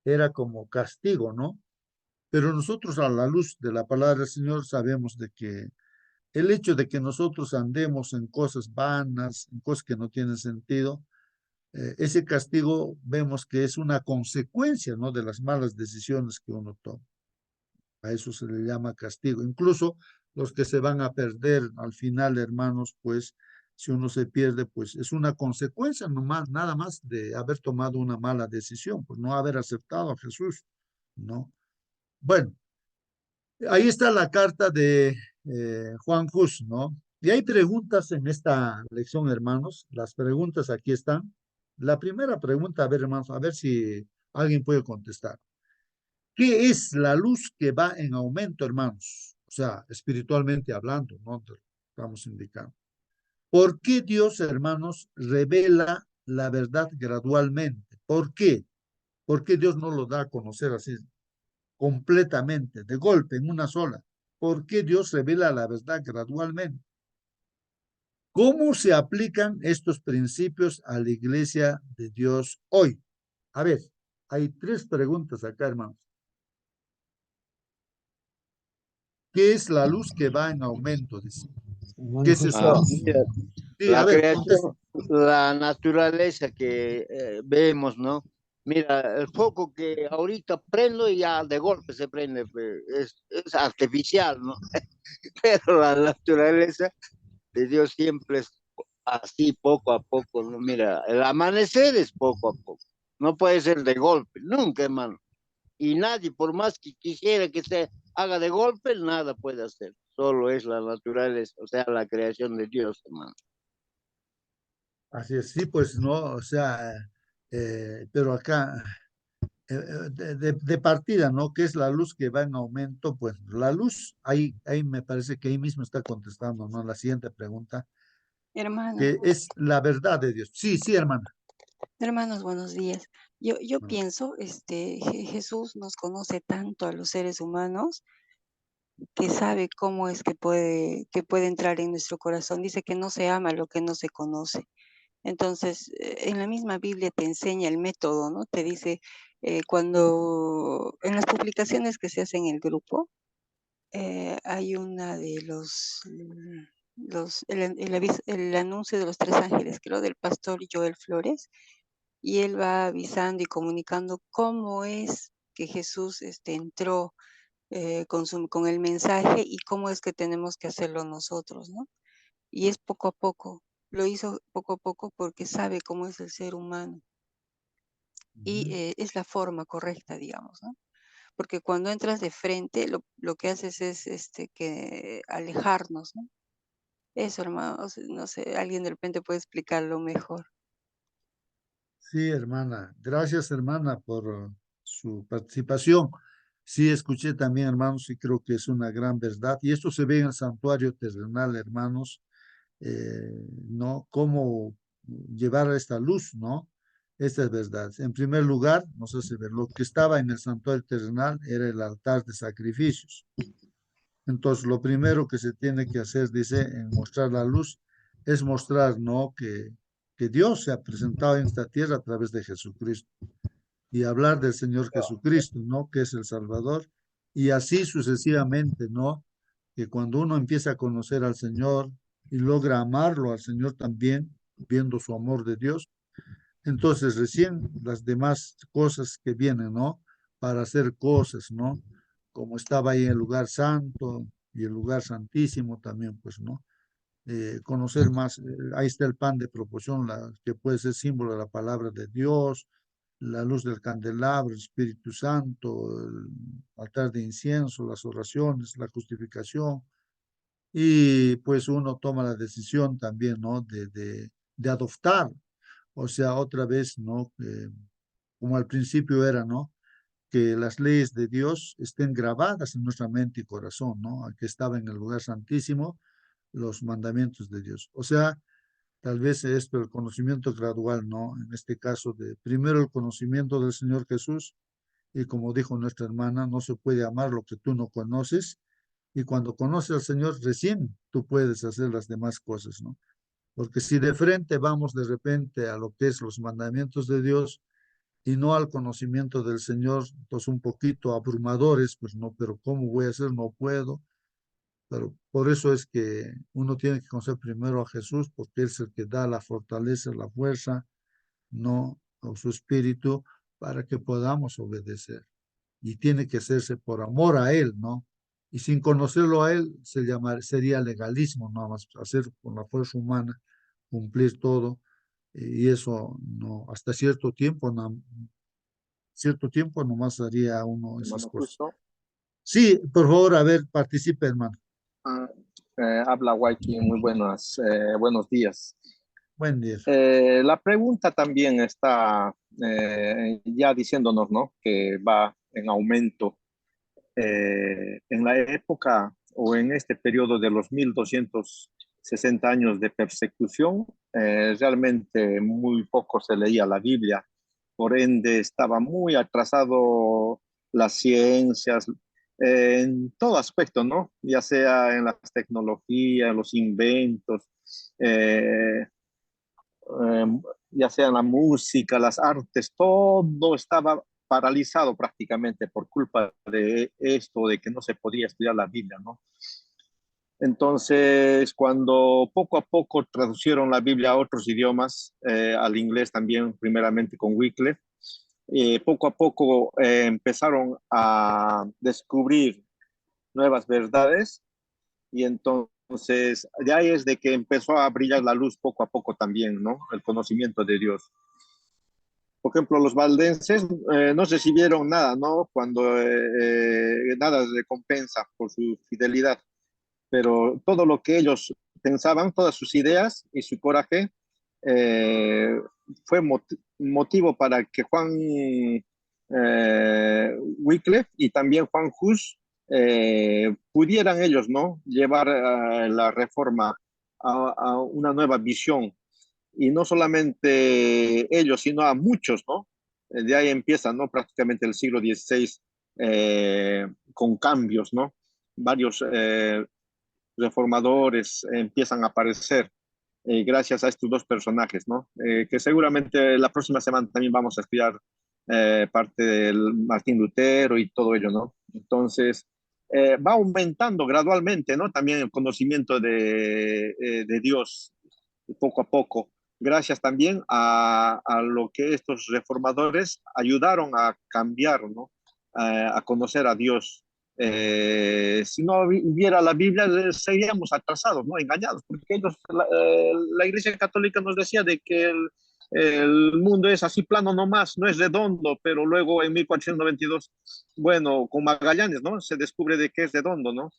era como castigo, ¿no? Pero nosotros a la luz de la palabra del Señor sabemos de que el hecho de que nosotros andemos en cosas vanas, en cosas que no tienen sentido, ese castigo vemos que es una consecuencia, ¿no? De las malas decisiones que uno toma. A eso se le llama castigo. Incluso los que se van a perder al final, hermanos, pues si uno se pierde, pues es una consecuencia nomás, nada más de haber tomado una mala decisión, pues no haber aceptado a Jesús, ¿no? Bueno, ahí está la carta de Juan Hus, ¿no? Y hay preguntas en esta lección, hermanos. Las preguntas aquí están. La primera pregunta, a ver, hermanos, a ver si Alguien puede contestar. ¿Qué es la luz que va en aumento, hermanos? O sea, espiritualmente hablando, ¿no? Estamos indicando. ¿Por qué Dios, hermanos, revela la verdad gradualmente? ¿Por qué? ¿Por qué Dios no lo da a conocer así completamente, de golpe, en una sola? ¿Por qué Dios revela la verdad gradualmente? ¿Cómo se aplican estos principios a la iglesia de Dios hoy? A ver, hay 3 preguntas acá, hermanos. ¿Qué es la luz que va en aumento? Dice. ¿Qué Hermano es esa luz? Mira, Sí, a la ver, contesta. creación, la naturaleza que vemos, ¿no? Mira, el foco que ahorita prendo y ya de golpe se prende, pues, es artificial, ¿no? Pero la naturaleza de Dios siempre es así, poco a poco, ¿no? Mira, el amanecer es poco a poco, no puede ser de golpe, nunca, hermano. Y nadie, por más que quisiera que se haga de golpe, nada puede hacer. Solo es la naturaleza, o sea, la creación de Dios, hermano. Así es, sí, pues no, o sea, pero acá, de partida, ¿no? ¿Qué es la luz que va en aumento? Pues la luz, ahí me parece que ahí mismo está contestando, ¿no? La siguiente pregunta, Hermano, que es la verdad de Dios. Sí, sí, hermana. hermanos, buenos días. Yo Bueno, pienso, Jesús nos conoce tanto a los seres humanos que sabe cómo es que puede entrar en nuestro corazón. Dice que no se ama lo que no se conoce. Entonces, en la misma Biblia te enseña el método, ¿no? Te dice, cuando en las publicaciones que se hacen en el grupo, hay una de el anuncio de los 3 ángeles, creo, del pastor Joel Flores, y él va avisando y comunicando cómo es que Jesús entró con el mensaje y cómo es que tenemos que hacerlo nosotros, ¿no? Y es poco a poco, lo hizo poco a poco porque sabe cómo es el ser humano y ujú. es la forma correcta, digamos, ¿no? Porque cuando entras de frente, lo que haces es que alejarnos, ¿no? Eso, hermano, no sé, alguien de repente puede explicarlo mejor. Sí, hermana. Gracias, hermana, por su participación. Sí, escuché también, hermanos, y creo que es una gran verdad. Y esto se ve en el santuario terrenal, hermanos, ¿no? Cómo llevar esta luz, ¿no? Esta es verdad. En primer lugar, nos hace ver, lo que estaba en el santuario terrenal era el altar de sacrificios. Entonces, lo primero que se tiene que hacer, dice, en mostrar la luz, es mostrar, ¿no? Que Dios se ha presentado en esta tierra a través de Jesucristo y hablar del Señor Jesucristo, ¿no? Que es el Salvador, y así sucesivamente, ¿no? Que cuando uno empieza a conocer al Señor y logra amarlo al Señor también, viendo su amor de Dios, entonces recién las demás cosas que vienen, ¿no? Para hacer cosas, ¿no? Como estaba ahí en el lugar santo y el lugar santísimo también, pues, ¿no? Conocer más, ahí está el pan de proporción, que puede ser símbolo de la palabra de Dios, la luz del candelabro, el Espíritu Santo, el altar de incienso, las oraciones, la justificación, y pues uno toma la decisión también, ¿no? De adoptar, o sea, otra vez, ¿no? Como al principio era, ¿no? Que las leyes de Dios estén grabadas en nuestra mente y corazón, ¿no? Que estaba en el lugar santísimo, los mandamientos de Dios. O sea, tal vez esto, el conocimiento gradual, ¿no? En este caso, de primero el conocimiento del Señor Jesús, y como dijo nuestra hermana, no se puede amar lo que tú no conoces, y cuando conoces al Señor, recién tú puedes hacer las demás cosas, ¿no? Porque si de frente vamos de repente a lo que es los mandamientos de Dios y no al conocimiento del Señor, pues un poquito abrumadores, pues no, pero ¿cómo voy a hacer? No puedo. Pero por eso es que uno tiene que conocer primero a Jesús, porque es el que da la fortaleza, la fuerza, no o su espíritu, para que podamos obedecer. Y tiene que hacerse por amor a Él, ¿no? Y sin conocerlo a Él sería legalismo, nada más hacer con la fuerza humana, cumplir todo. Y eso no, hasta cierto tiempo nomás haría uno esas Hermano cosas. Justo. Sí, por favor, a ver, participe, hermano. Habla Waiki, muy buenos días. Buen día. La pregunta también está ya diciéndonos, ¿no? Que va en aumento en la época o en este periodo de los 1260 años de persecución. Realmente muy poco se leía la Biblia, por ende estaba muy atrasado las ciencias en todo aspecto, ¿no? Ya sea en las tecnologías, en los inventos, eh, eh, ya sea en la música, las artes, todo estaba paralizado prácticamente por culpa de esto, de que no se podía estudiar la Biblia, ¿no? Entonces, cuando poco a poco traducieron la Biblia a otros idiomas, al inglés también, primeramente con Wycliffe, poco a poco empezaron a descubrir nuevas verdades y entonces de ahí es de que empezó a brillar la luz poco a poco también, ¿no? El conocimiento de Dios. Por ejemplo, los valdenses no recibieron nada, ¿no? Cuando nada de recompensa por su fidelidad, pero todo lo que ellos pensaban, todas sus ideas y su coraje eh, fue motivo para que Juan Wycliffe y también Juan Hus pudieran ellos, ¿no? Llevar la reforma a una nueva visión y no solamente ellos, sino a muchos, ¿no? De ahí empieza, ¿no? Prácticamente el siglo XVI con cambios, ¿no? Varios reformadores empiezan a aparecer gracias a estos dos personajes, ¿no? Que seguramente la próxima semana también vamos a estudiar parte del Martín Lutero y todo ello, ¿no? Entonces, va aumentando gradualmente, ¿no? También el conocimiento de Dios poco a poco, gracias también a lo que estos reformadores ayudaron a cambiar, ¿no? A conocer a Dios. Si no hubiera la Biblia, seríamos atrasados, ¿no? Engañados, porque ellos, la Iglesia Católica nos decía de que el mundo es así plano nomás, no es redondo, pero luego en 1492, bueno, con Magallanes, ¿no? Se descubre de que es redondo, ¿no?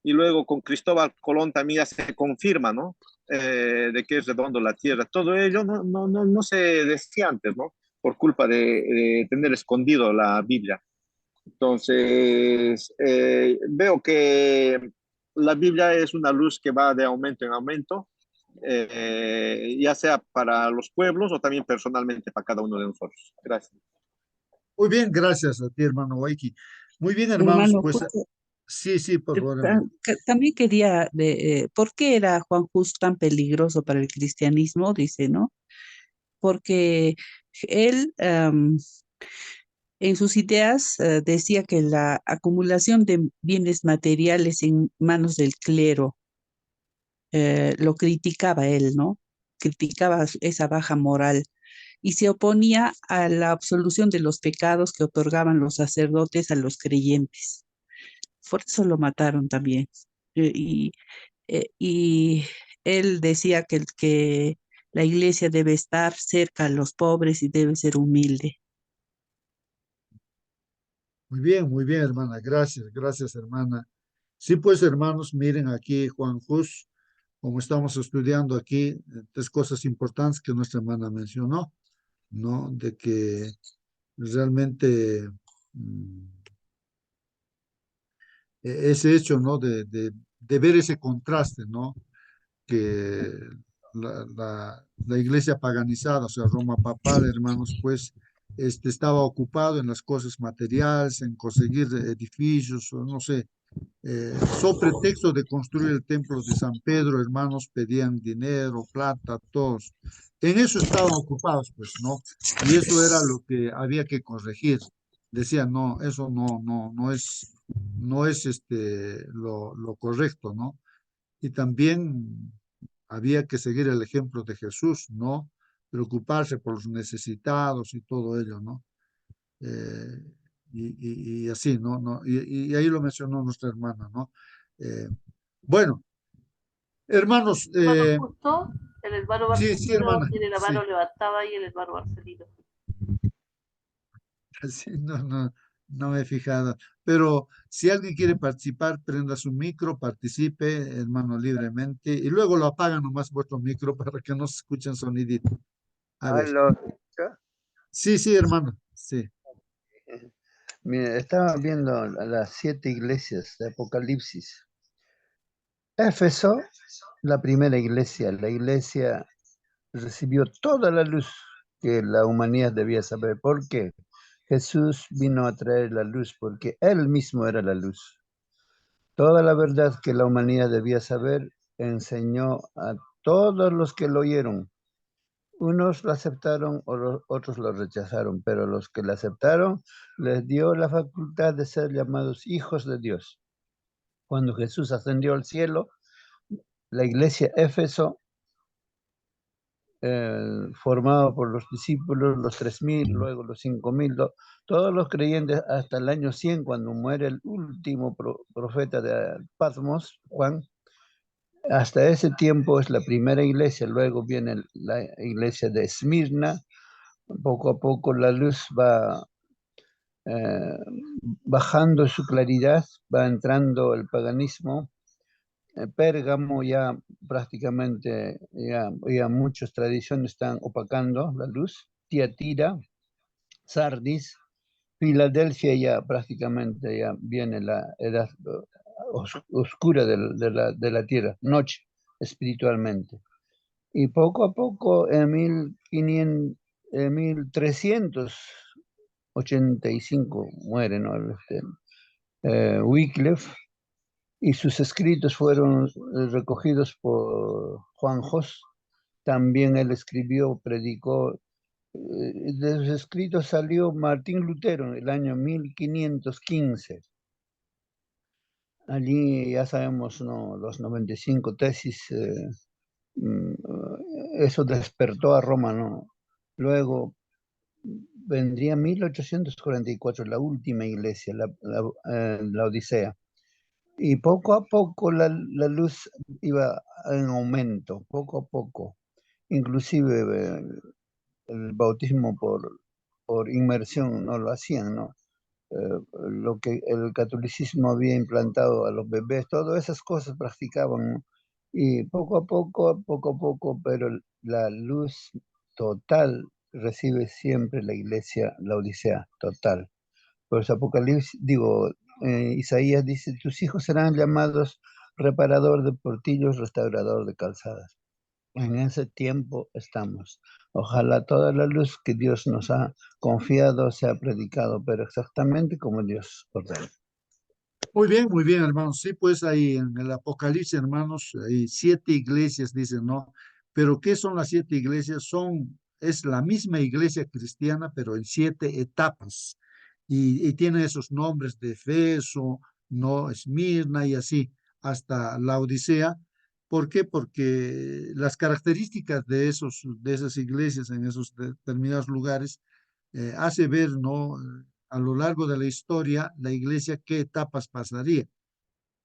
Y luego con Cristóbal Colón también ya se confirma, ¿no? De que es redondo la Tierra. Todo ello no se decía antes, ¿no? Por culpa de tener escondido la Biblia. Entonces, veo que la Biblia es una luz que va de aumento en aumento, ya sea para los pueblos o también personalmente para cada uno de nosotros. Gracias. Muy bien, gracias a ti, hermano Waiki. Muy bien, hermanos, Hermano, pues justo, sí, por favor, hermano. también quería, ¿por qué era Juan Hus tan peligroso para el cristianismo? Dice, ¿no? Porque él, en sus ideas, decía que la acumulación de bienes materiales en manos del clero, lo criticaba él, ¿no? Criticaba esa baja moral y se oponía a la absolución de los pecados que otorgaban los sacerdotes a los creyentes. Por eso lo mataron también. Y él decía que la iglesia debe estar cerca a los pobres y debe ser humilde. Muy bien, hermana. Gracias, hermana. Sí, pues, hermanos, miren aquí Juan Hus, como estamos estudiando aquí, tres cosas importantes que nuestra hermana mencionó, ¿no? De que realmente mm, ese hecho, ¿no? De ver ese contraste, ¿no? Que la iglesia paganizada, o sea, Roma papal, hermanos, pues estaba ocupado en las cosas materiales, en conseguir edificios, o no sé, so pretexto de construir el templo de San Pedro, hermanos, pedían dinero, plata, todos. En eso estaban ocupados, pues, ¿no? Y eso era lo que había que corregir. Decían, no, eso no es lo correcto, ¿no? Y también había que seguir el ejemplo de Jesús, ¿no? Preocuparse por los necesitados y todo ello, ¿no? Eh, y así, ¿no? Y ahí lo mencionó nuestra hermana, ¿no? Eh, bueno, hermanos, Bueno, justo el hermano sí, Marcelino hermana, tiene la sí, mano levantada y el hermano Marcelino. sí, no me he fijado. Pero si alguien quiere participar, prenda su micro, participe, hermano, libremente, y luego lo apagan nomás vuestro micro para que no se escuchen sonidito. A ver. Aló. Sí, sí, hermano, sí. Mira, estaba viendo las 7 iglesias de Apocalipsis. Éfeso, la primera iglesia, la iglesia recibió toda la luz que la humanidad debía saber. ¿Por qué? Jesús vino a traer la luz porque Él mismo era la luz. Toda la verdad que la humanidad debía saber enseñó a todos los que lo oyeron. Unos lo aceptaron, otros lo rechazaron, pero los que lo aceptaron les dio la facultad de ser llamados hijos de Dios. Cuando Jesús ascendió al cielo, la iglesia Éfeso, formada por los discípulos, los 3.000, luego los 5.000, todos los creyentes hasta el año 100, cuando muere el último profeta de Patmos, Juan. Hasta ese tiempo es la primera iglesia, luego viene la iglesia de Esmirna. Poco a poco la luz va bajando su claridad, va entrando el paganismo. Pérgamo ya prácticamente, ya muchas tradiciones están opacando la luz. Tiatira, Sardis, Filadelfia ya prácticamente ya viene la edad oscura de la tierra, noche espiritualmente. Y poco a poco, en 1385 muere, ¿no? Wycliffe, y sus escritos fueron recogidos por Juan Hus. También él escribió, predicó. De sus escritos salió Martín Lutero en el año 1515. Allí ya sabemos, ¿no?, los 95 tesis. Eso despertó a Roma, ¿no? Luego vendría 1844, la última iglesia, la Odisea. Y poco a poco la luz iba en aumento, poco a poco. Inclusive el bautismo por inmersión no lo hacían, ¿no? Lo que el catolicismo había implantado a los bebés, todas esas cosas practicaban, ¿no? Y poco a poco, pero la luz total recibe siempre la iglesia, la Odisea, total. Pues Apocalipsis, Isaías dice, tus hijos serán llamados reparador de portillos, restaurador de calzadas. En ese tiempo estamos. Ojalá toda la luz que Dios nos ha confiado sea predicado, pero exactamente como Dios ordena. Muy bien, hermanos. Sí, pues ahí en el Apocalipsis, hermanos, hay 7 iglesias, dicen, ¿no? Pero ¿qué son las 7 iglesias? Es la misma iglesia cristiana, pero en 7 etapas. Y tiene esos nombres de Efeso, no, Esmirna y así, hasta la Odisea. ¿Por qué? Porque las características de esas iglesias en esos determinados lugares hace ver, ¿no? A lo largo de la historia, la iglesia qué etapas pasaría.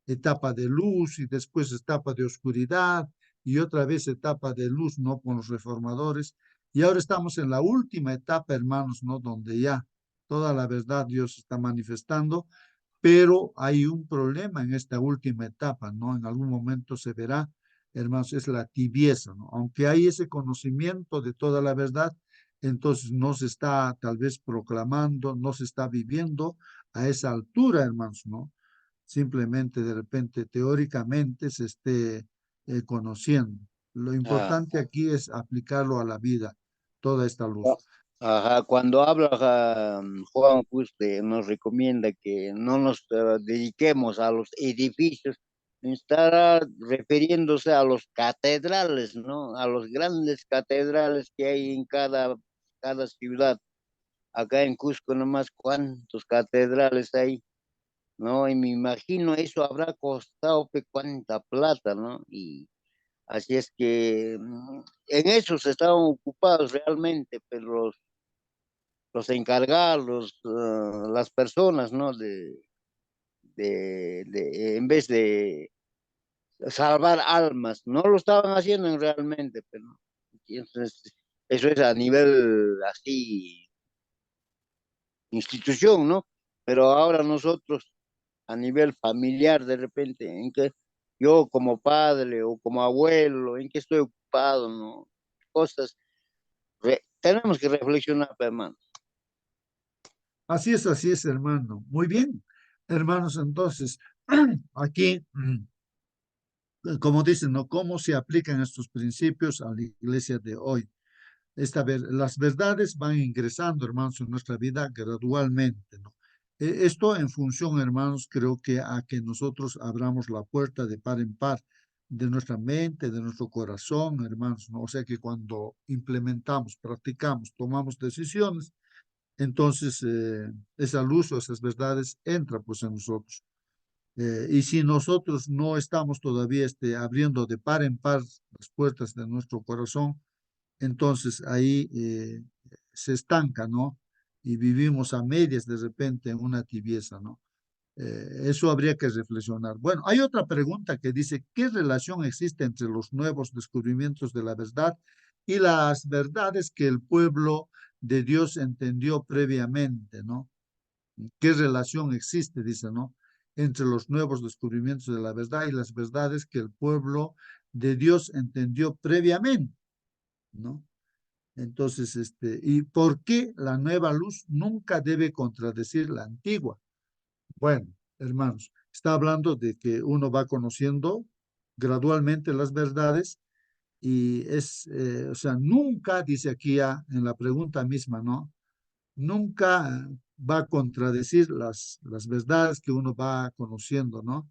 Etapa de luz y después etapa de oscuridad y otra vez etapa de luz, ¿no? Con los reformadores. Y ahora estamos en la última etapa, hermanos, ¿no? Donde ya toda la verdad Dios está manifestando, pero hay un problema en esta última etapa, ¿no? En algún momento se verá, hermanos, es la tibieza, ¿no? Aunque hay ese conocimiento de toda la verdad, entonces no se está tal vez proclamando, no se está viviendo a esa altura, hermanos, ¿no? Simplemente de repente teóricamente se esté conociendo. Lo Ah, importante aquí es aplicarlo a la vida, toda esta luz. ajá, cuando habla Juan, pues nos recomienda que no nos dediquemos a los edificios, estará refiriéndose a los catedrales, ¿no? A los grandes catedrales que hay en cada ciudad. Acá en Cusco nomás cuántos catedrales hay, ¿no? Y me imagino eso habrá costado pues, cuánta plata, ¿no? Y así es que en eso se estaban ocupados realmente, pero los encargados, las personas, ¿no? En vez de salvar almas, no lo estaban haciendo realmente, pero entonces, eso es a nivel así, institución, ¿no? Pero ahora nosotros, a nivel familiar, de repente, en que yo como padre o como abuelo, en que estoy ocupado, ¿no? Cosas, tenemos que reflexionar, pues, hermano. Así es, hermano. Muy bien, hermanos, entonces, aquí, como dicen, ¿no? ¿Cómo se aplican estos principios a la iglesia de hoy? Las verdades van ingresando, hermanos, en nuestra vida gradualmente, ¿no? Esto en función, hermanos, creo que a que nosotros abramos la puerta de par en par de nuestra mente, de nuestro corazón, hermanos, ¿no? O sea que cuando implementamos, practicamos, tomamos decisiones, entonces esa luz o esas verdades entran pues en nosotros. Y si nosotros no estamos todavía abriendo de par en par las puertas de nuestro corazón, entonces ahí se estanca, ¿no? Y vivimos a medias de repente en una tibieza, ¿no? Eso habría que reflexionar. Bueno, hay otra pregunta que dice, ¿qué relación existe entre los nuevos descubrimientos de la verdad y las verdades que el pueblo de Dios entendió previamente, ¿no? ¿Qué relación existe, dice, ¿no? Entre los nuevos descubrimientos de la verdad y las verdades que el pueblo de Dios entendió previamente, ¿no? Entonces, ¿y por qué la nueva luz nunca debe contradecir la antigua? Bueno, hermanos, está hablando de que uno va conociendo gradualmente las verdades y o sea, nunca, dice aquí ya en la pregunta misma, ¿no? Nunca va a contradecir las verdades que uno va conociendo, ¿no?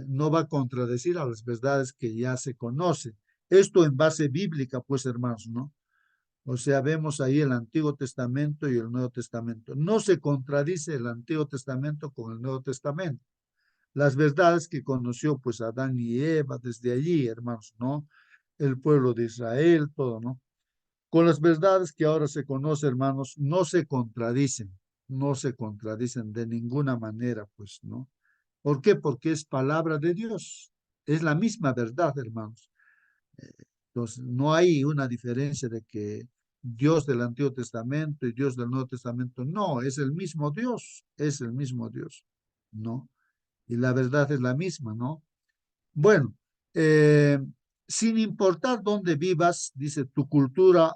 No va a contradecir a las verdades que ya se conoce. Esto en base bíblica, pues, hermanos, ¿no? O sea, vemos ahí el Antiguo Testamento y el Nuevo Testamento. No se contradice el Antiguo Testamento con el Nuevo Testamento. Las verdades que conoció pues Adán y Eva desde allí, hermanos, ¿no? El pueblo de Israel, todo, ¿no? Con las verdades que ahora se conoce, hermanos, no se contradicen de ninguna manera, pues, ¿no? ¿Por qué? Porque es palabra de Dios. Es la misma verdad, hermanos. Entonces, no hay una diferencia de que Dios del Antiguo Testamento y Dios del Nuevo Testamento. No, es el mismo Dios, ¿no? Y la verdad es la misma, ¿no? Bueno, eh, sin importar dónde vivas, dice tu cultura,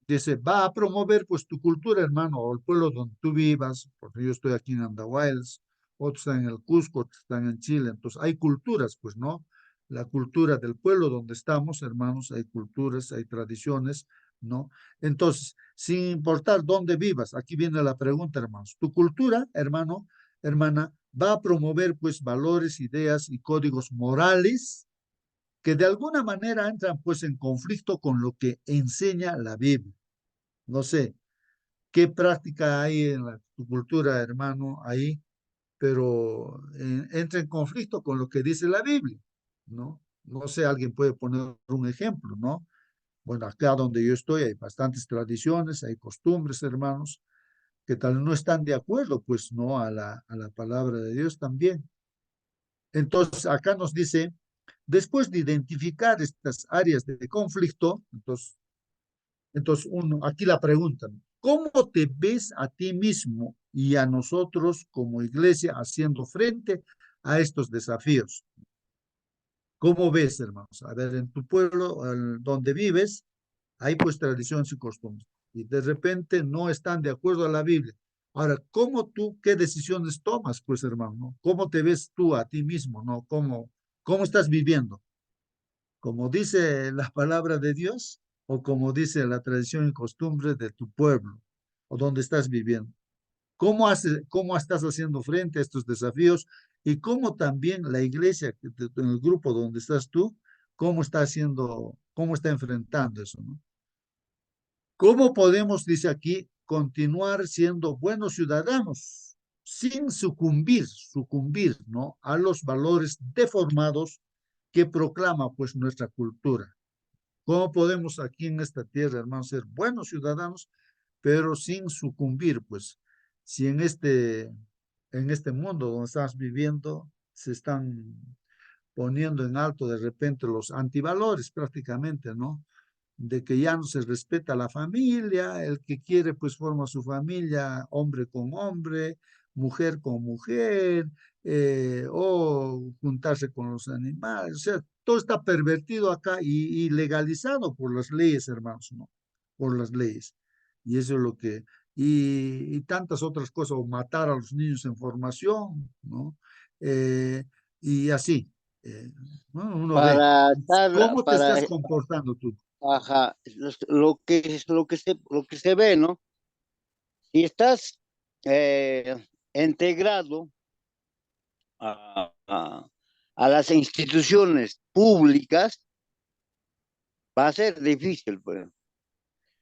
dice, va a promover pues tu cultura, hermano, o el pueblo donde tú vivas, porque yo estoy aquí en Andahuaylas, otros están en el Cusco, otros están en Chile, entonces hay culturas, pues, ¿no? La cultura del pueblo donde estamos, hermanos, hay culturas, hay tradiciones, ¿no? Entonces, sin importar dónde vivas, aquí viene la pregunta, hermanos, tu cultura, hermano, hermana, va a promover pues valores, ideas y códigos morales que de alguna manera entran pues en conflicto con lo que enseña la Biblia. No sé qué práctica hay en tu cultura, hermano, ahí, pero entra en conflicto con lo que dice la Biblia, ¿no? No sé, alguien puede poner un ejemplo, ¿no? Bueno, acá donde yo estoy hay bastantes tradiciones, hay costumbres, hermanos, que tal vez no están de acuerdo, pues, ¿no? A la palabra de Dios también. Entonces, acá nos dice, después de identificar estas áreas de conflicto, entonces uno, aquí la pregunta, ¿cómo te ves a ti mismo y a nosotros como iglesia haciendo frente a estos desafíos? ¿Cómo ves, hermanos? A ver, en tu pueblo, donde vives, hay pues tradiciones y costumbres. Y de repente no están de acuerdo a la Biblia. Ahora, qué decisiones tomas, pues, hermano? ¿Cómo te ves tú a ti mismo, no? ¿Cómo estás viviendo? ¿Como dice la palabra de Dios o como dice la tradición y costumbre de tu pueblo o donde estás viviendo? ¿Cómo estás haciendo frente a estos desafíos y cómo también la iglesia, en el grupo donde estás tú, cómo está enfrentando eso, ¿no? ¿Cómo podemos, dice aquí, continuar siendo buenos ciudadanos sin sucumbir, ¿no? A los valores deformados que proclama, pues, nuestra cultura? ¿Cómo podemos aquí en esta tierra, hermanos, ser buenos ciudadanos, pero sin sucumbir, pues, si en este mundo donde estamos viviendo se están poniendo en alto de repente los antivalores prácticamente, ¿no? de que ya no se respeta la familia, el que quiere pues forma su familia, hombre con hombre, mujer con mujer, o juntarse con los animales, o sea, todo está pervertido acá y legalizado por las leyes, hermanos, ¿no? Por las leyes. Y eso es lo que, y tantas otras cosas, o matar a los niños en formación, ¿no? Eh, y así, ¿no? Uno ve, Para estar, ¿cómo te estás comportando tú? ajá, lo que se ve, ¿no? Si estás integrado a las instituciones públicas, va a ser difícil, pues,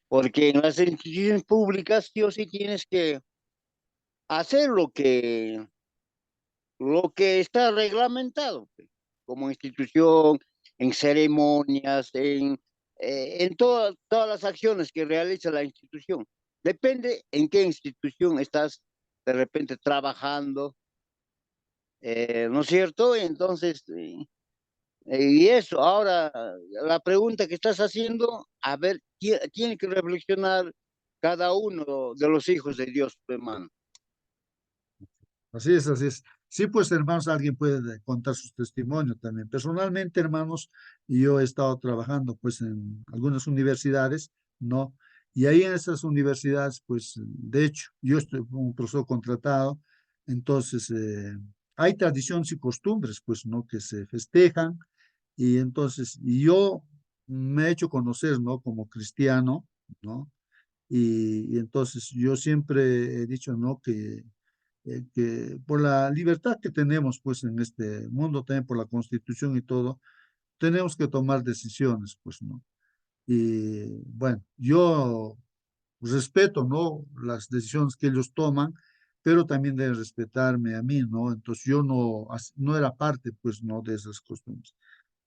porque en las instituciones públicas sí o sí tienes que hacer lo que está reglamentado, pues, como institución, en ceremonias, en todas las acciones que realiza la institución. Depende en qué institución estás de repente trabajando, ¿no es cierto? Entonces, y eso, ahora la pregunta que estás haciendo, a ver, tiene que reflexionar cada uno de los hijos de Dios, hermano. Así es, así es. Sí, pues hermanos, alguien puede contar sus testimonios también. Personalmente, hermanos, yo he estado trabajando pues en algunas universidades, ¿no? Y ahí en esas universidades, pues, de hecho, yo estoy como profesor contratado, entonces hay tradiciones y costumbres, pues, ¿no? Que se festejan, y entonces, y yo me he hecho conocer, ¿no? Como cristiano, ¿no? Y entonces yo siempre he dicho, ¿no? Que por la libertad que tenemos pues en este mundo, también por la Constitución y todo, tenemos que tomar decisiones, pues, ¿no? Y bueno, yo respeto, ¿no? Las decisiones que ellos toman, pero también deben respetarme a mí, ¿no? Entonces yo no era parte, pues, ¿no? De esas costumbres.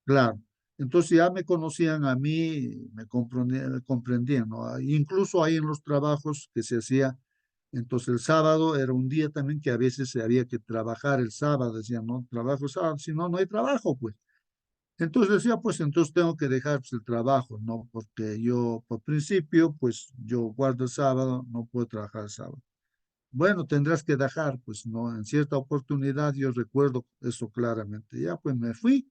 Claro. Entonces ya me conocían a mí, me comprendían, ¿no? Incluso ahí en los trabajos que se hacía, entonces el sábado era un día también que a veces se había que trabajar el sábado, decían, no, trabajo el sábado, si no, no hay trabajo, pues. Entonces decía, pues entonces tengo que dejar pues, el trabajo, ¿no? Porque yo, por principio, pues yo guardo el sábado, no puedo trabajar el sábado. Bueno, tendrás que dejar, pues, ¿no? En cierta oportunidad yo recuerdo eso claramente. Ya, pues me fui.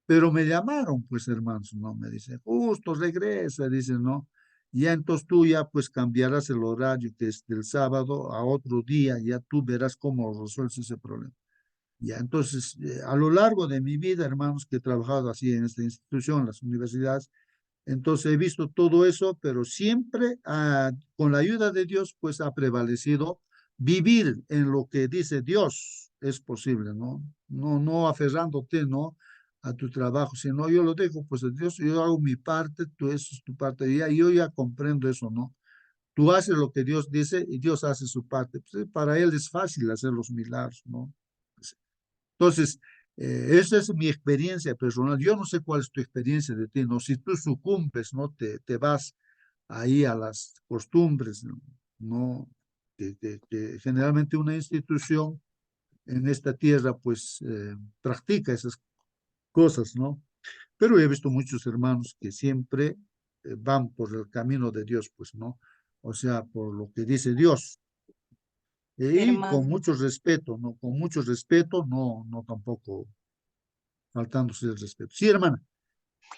Pero me llamaron, pues, hermanos, ¿no? Me dicen, justo regresa, dicen, ¿no? Ya entonces tú ya pues cambiarás el horario que es del sábado a otro día, ya tú verás cómo resuelves ese problema. Ya entonces, a lo largo de mi vida, hermanos, que he trabajado así en esta institución, las universidades, entonces he visto todo eso, pero siempre con la ayuda de Dios, pues ha prevalecido vivir en lo que dice Dios es posible, ¿no? No aferrándote, ¿no? A tu trabajo, sino yo lo dejo, pues a Dios, yo hago mi parte, tú eso es tu parte, y yo ya comprendo eso, ¿no? Tú haces lo que Dios dice y Dios hace su parte. Pues, para Él es fácil hacer los milagros, ¿no? Entonces, esa es mi experiencia personal. Yo no sé cuál es tu experiencia de ti, ¿no? Si tú sucumbes, ¿no? Te vas ahí a las costumbres, ¿no? ¿No? Que generalmente una institución en esta tierra, pues, practica esas cosas, ¿no? Pero he visto muchos hermanos que siempre van por el camino de Dios, pues, ¿no? O sea, por lo que dice Dios. Y con Hermano, mucho respeto, ¿no? Con mucho respeto, no tampoco faltándose el respeto. Sí, hermana.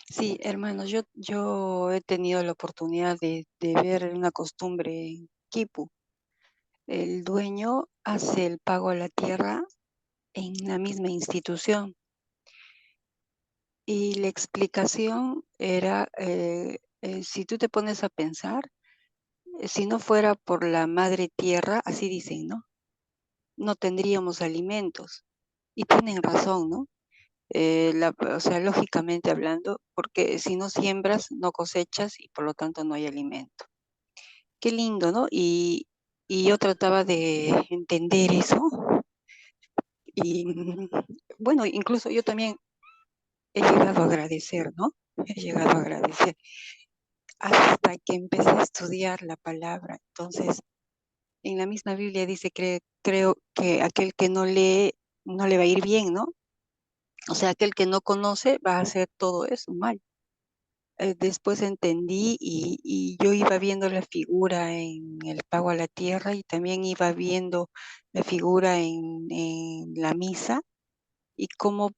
sí, hermano, yo he tenido la oportunidad de ver una costumbre en Quipu. El dueño hace el pago a la tierra en la misma institución y la explicación era, si tú te pones a pensar, si no fuera por la madre tierra, así dicen, ¿no? No tendríamos alimentos. Y tienen razón, ¿no? O sea, lógicamente hablando, porque si no siembras, no cosechas y por lo tanto no hay alimento. Qué lindo, ¿no? Y yo trataba de entender eso y bueno, incluso yo también he llegado a agradecer, ¿no? He llegado a agradecer hasta que empecé a estudiar la palabra. Entonces, en la misma Biblia dice, creo que aquel que no lee, no le va a ir bien, ¿no? O sea, aquel que no conoce va a hacer todo eso mal. después entendí y yo iba viendo la figura en el pago a la tierra y también iba viendo la figura en la misa y cómo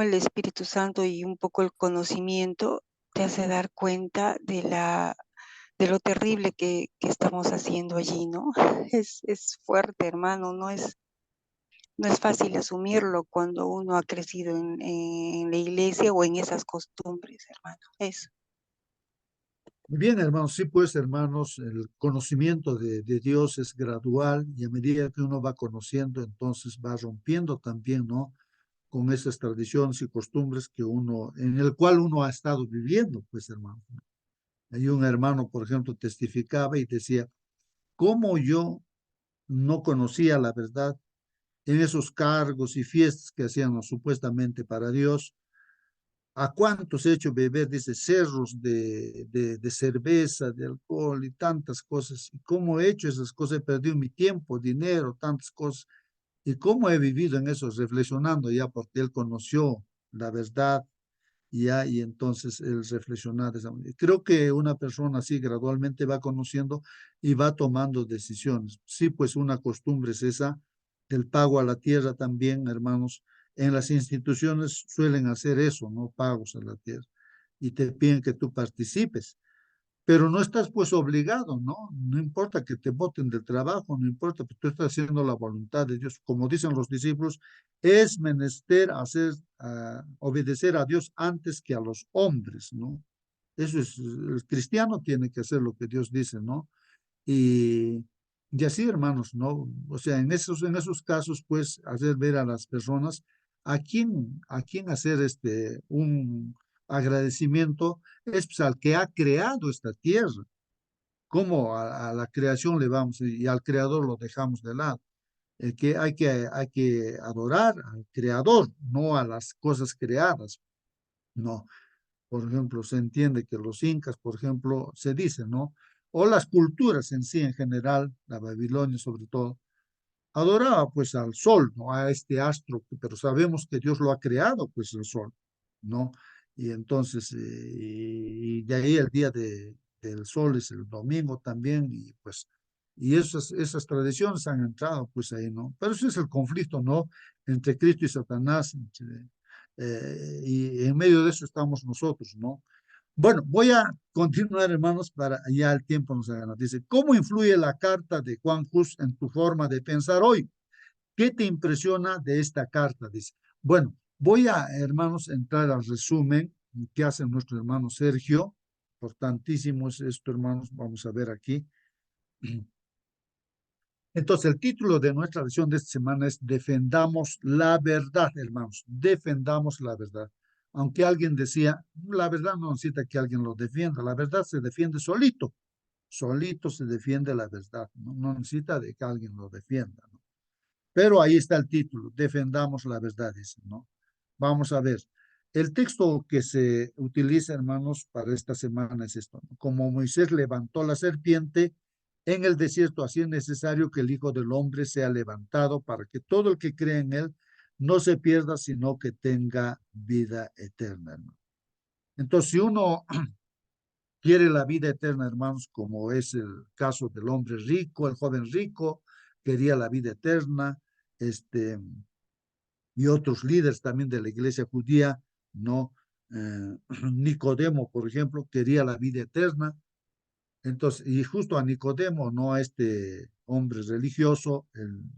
el Espíritu Santo y un poco el conocimiento te hace dar cuenta de lo terrible que estamos haciendo allí, ¿no? Es fuerte, hermano, no es fácil asumirlo cuando uno ha crecido en la iglesia o en esas costumbres, hermano. Eso. Muy bien, hermanos, sí, pues, hermanos, el conocimiento de Dios es gradual y a medida que uno va conociendo, entonces va rompiendo también, ¿no? Con esas tradiciones y costumbres que uno, en el cual uno ha estado viviendo, pues, hermano. Hay un hermano, por ejemplo, testificaba y decía, ¿cómo yo no conocía la verdad en esos cargos y fiestas que hacíamos supuestamente para Dios? ¿A cuántos he hecho beber, dice, cerros de cerveza, de alcohol y tantas cosas? ¿Y cómo he hecho esas cosas? He perdido mi tiempo, dinero, tantas cosas. ¿Y cómo he vivido en eso? Reflexionando ya, porque él conoció la verdad ya, y entonces él reflexionar de esa manera. Creo que una persona así gradualmente va conociendo y va tomando decisiones. Sí, pues una costumbre es esa, el pago a la tierra también, hermanos. En las instituciones suelen hacer eso, ¿no? Pagos a la tierra. Y te piden que tú participes, pero no estás pues obligado, ¿no? No importa que te voten del trabajo, no importa, que tú estás haciendo la voluntad de Dios. Como dicen los discípulos, es menester hacer, obedecer a Dios antes que a los hombres, ¿no? Eso es, el cristiano tiene que hacer lo que Dios dice, ¿no? Y, y así, hermanos, ¿no? O sea, en esos casos, pues, hacer ver a las personas a quién hacer un agradecimiento es pues, al que ha creado esta tierra. ¿Cómo a la creación le vamos y al creador lo dejamos de lado? Que hay que adorar al creador, no a las cosas creadas. No, por ejemplo, se entiende que los incas, por ejemplo, se dice, ¿no? O las culturas en sí en general, la Babilonia sobre todo, adoraba pues al sol, ¿no? A este astro, pero sabemos que Dios lo ha creado, pues el sol, ¿no? Y entonces, y de ahí el día del sol es el domingo también, y pues, y esas tradiciones han entrado pues ahí, ¿no? Pero ese es el conflicto, ¿no? Entre Cristo y Satanás, y en medio de eso estamos nosotros, ¿no? Bueno, voy a continuar, hermanos, para ya el tiempo nos gana. Dice, ¿cómo influye la carta de Juan Hus en tu forma de pensar hoy? ¿Qué te impresiona de esta carta? Dice, bueno, voy a, hermanos, entrar al resumen que hace nuestro hermano Sergio. Importantísimo es esto, hermanos, vamos a ver aquí. Entonces, el título de nuestra lección de esta semana es Defendamos la verdad, hermanos. Defendamos la verdad. Aunque alguien decía, la verdad no necesita que alguien lo defienda, la verdad se defiende solito. Solito se defiende la verdad, no, no necesita de que alguien lo defienda, ¿no? Pero ahí está el título, Defendamos la verdad, dice, ¿no? Vamos a ver. El texto que se utiliza, hermanos, para esta semana es esto, ¿no? Como Moisés levantó la serpiente en el desierto, así es necesario que el Hijo del Hombre sea levantado para que todo el que cree en él no se pierda, sino que tenga vida eterna, ¿no? Entonces, si uno quiere la vida eterna, hermanos, como es el caso del hombre rico, el joven rico, quería la vida eterna, y otros líderes también de la iglesia judía, ¿no? Nicodemo, por ejemplo, quería la vida eterna. Entonces, y justo a Nicodemo, no a este hombre religioso,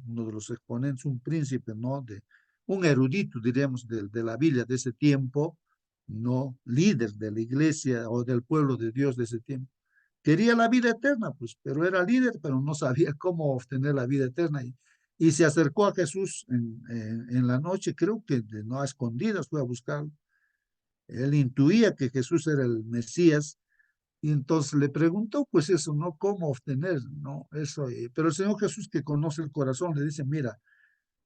uno de los exponentes, un príncipe, ¿no? Un erudito, diríamos, de la Biblia de ese tiempo, no líder de la iglesia o del pueblo de Dios de ese tiempo. Quería la vida eterna, pues, pero era líder, pero no sabía cómo obtener la vida eterna. Y se acercó a Jesús en la noche, creo que no a escondidas fue a buscarlo. Él intuía que Jesús era el Mesías y entonces le preguntó, pues eso, ¿no? ¿Cómo obtener, no? Eso, pero el Señor Jesús que conoce el corazón le dice, mira,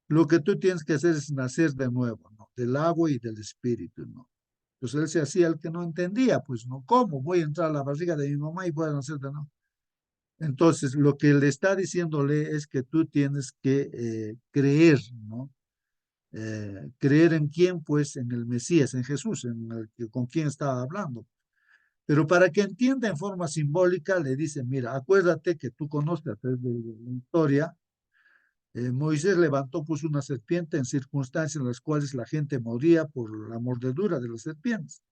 lo que tú tienes que hacer es nacer de nuevo, ¿no? Del agua y del espíritu, ¿no? Entonces él se hacía el que no entendía, pues, ¿no? ¿Cómo voy a entrar a la barriga de mi mamá y voy a nacer de nuevo? Entonces, lo que le está diciéndole es que tú tienes que creer, ¿no? Creer en quién, pues, en el Mesías, en Jesús, con quien estaba hablando. Pero para que entienda en forma simbólica, le dice, mira, acuérdate que tú conoces a través de la historia, Moisés levantó pues una serpiente en circunstancias en las cuales la gente moría por la mordedura de las serpientes.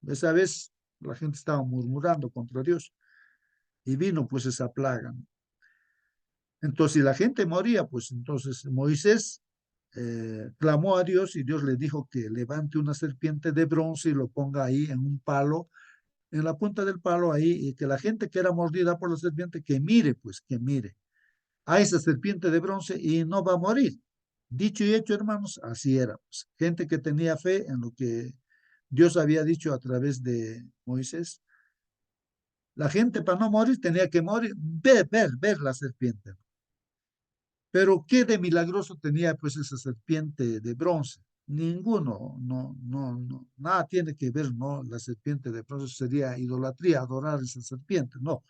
Esa vez la gente estaba murmurando contra Dios y vino pues esa plaga, ¿no? Entonces, si la gente moría, pues entonces Moisés clamó a Dios y Dios le dijo que levante una serpiente de bronce y lo ponga ahí en un palo, en la punta del palo ahí, y que la gente que era mordida por la serpiente, que mire, pues, que mire a esa serpiente de bronce y no va a morir. Dicho y hecho, hermanos, así era. Pues, gente que tenía fe en lo que Dios había dicho a través de Moisés. La gente para no morir tenía que morir, ver la serpiente. Pero ¿qué de milagroso tenía pues esa serpiente de bronce? Ninguno, no, nada tiene que ver, ¿no? La serpiente de bronce sería idolatría, adorar esa serpiente, no.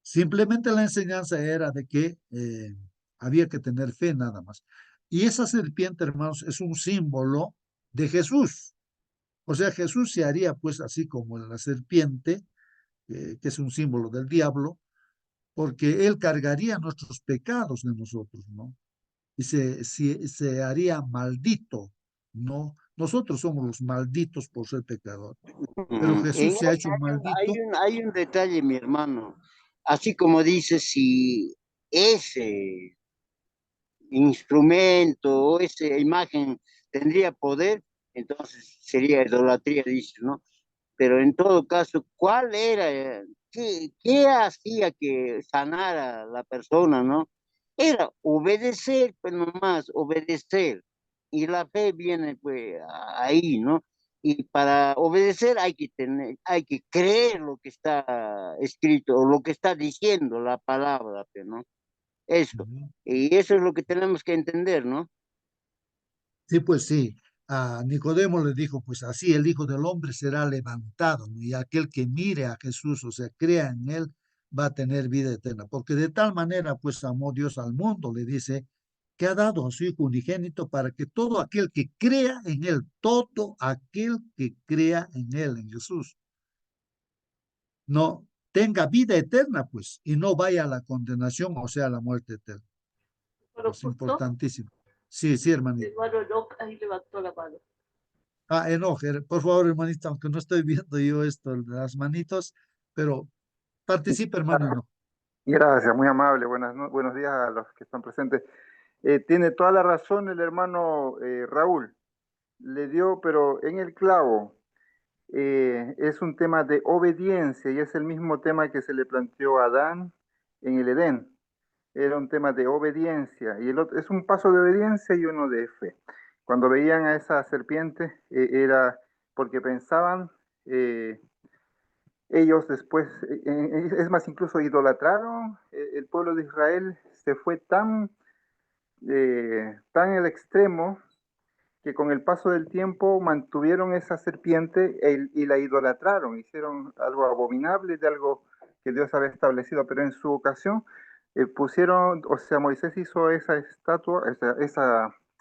Simplemente la enseñanza era de que había que tener fe nada más. Y esa serpiente, hermanos, es un símbolo de Jesús. O sea, Jesús se haría pues así como la serpiente, que es un símbolo del diablo, porque él cargaría nuestros pecados de nosotros, ¿no? Y se haría maldito, ¿no? Nosotros somos los malditos por ser pecadores, pero En Jesús se ha hecho maldito. hay un detalle, mi hermano. Así como dices, si ese instrumento o esa imagen tendría poder, entonces sería idolatría, dice, ¿no? Pero en todo caso, ¿cuál era, qué hacía que sanara la persona, ¿no? Era obedecer, pues nomás, obedecer. Y la fe viene, pues, ahí, ¿no? Y para obedecer hay que creer lo que está escrito, o lo que está diciendo la palabra, pues, ¿no? Eso. Ujú. Y eso es lo que tenemos que entender, ¿no? Sí, pues sí. A Nicodemo le dijo, pues así el Hijo del Hombre será levantado, ¿no? Y aquel que mire a Jesús, o sea, crea en él, va a tener vida eterna. Porque de tal manera, pues amó Dios al mundo, le dice, que ha dado a su Hijo unigénito para que todo aquel que crea en él, todo aquel que crea en él, en Jesús, no tenga vida eterna, pues, y no vaya a la condenación, o sea, a la muerte eterna. Bueno, Es justo importantísimo. Sí, sí, el hermanito. hermano Enoch ahí levantó la mano. Ah, enoje, por favor, hermanito, aunque no estoy viendo yo esto de las manitos, pero participe, hermano Enoje. Gracias, muy amable. Buenos días a los que están presentes. Tiene toda la razón el hermano Raúl. Le dio, pero en el clavo. Es un tema de obediencia y es el mismo tema que se le planteó a Adán en el Edén. Era un tema de obediencia y el otro, es un paso de obediencia y uno de fe. Cuando veían a esa serpiente era porque pensaban, ellos después, es más, incluso idolatraron, el pueblo de Israel se fue tan al extremo que con el paso del tiempo mantuvieron esa serpiente y la idolatraron, hicieron algo abominable de algo que Dios había establecido, pero en su ocasión pusieron, o sea, Moisés hizo esa estatua,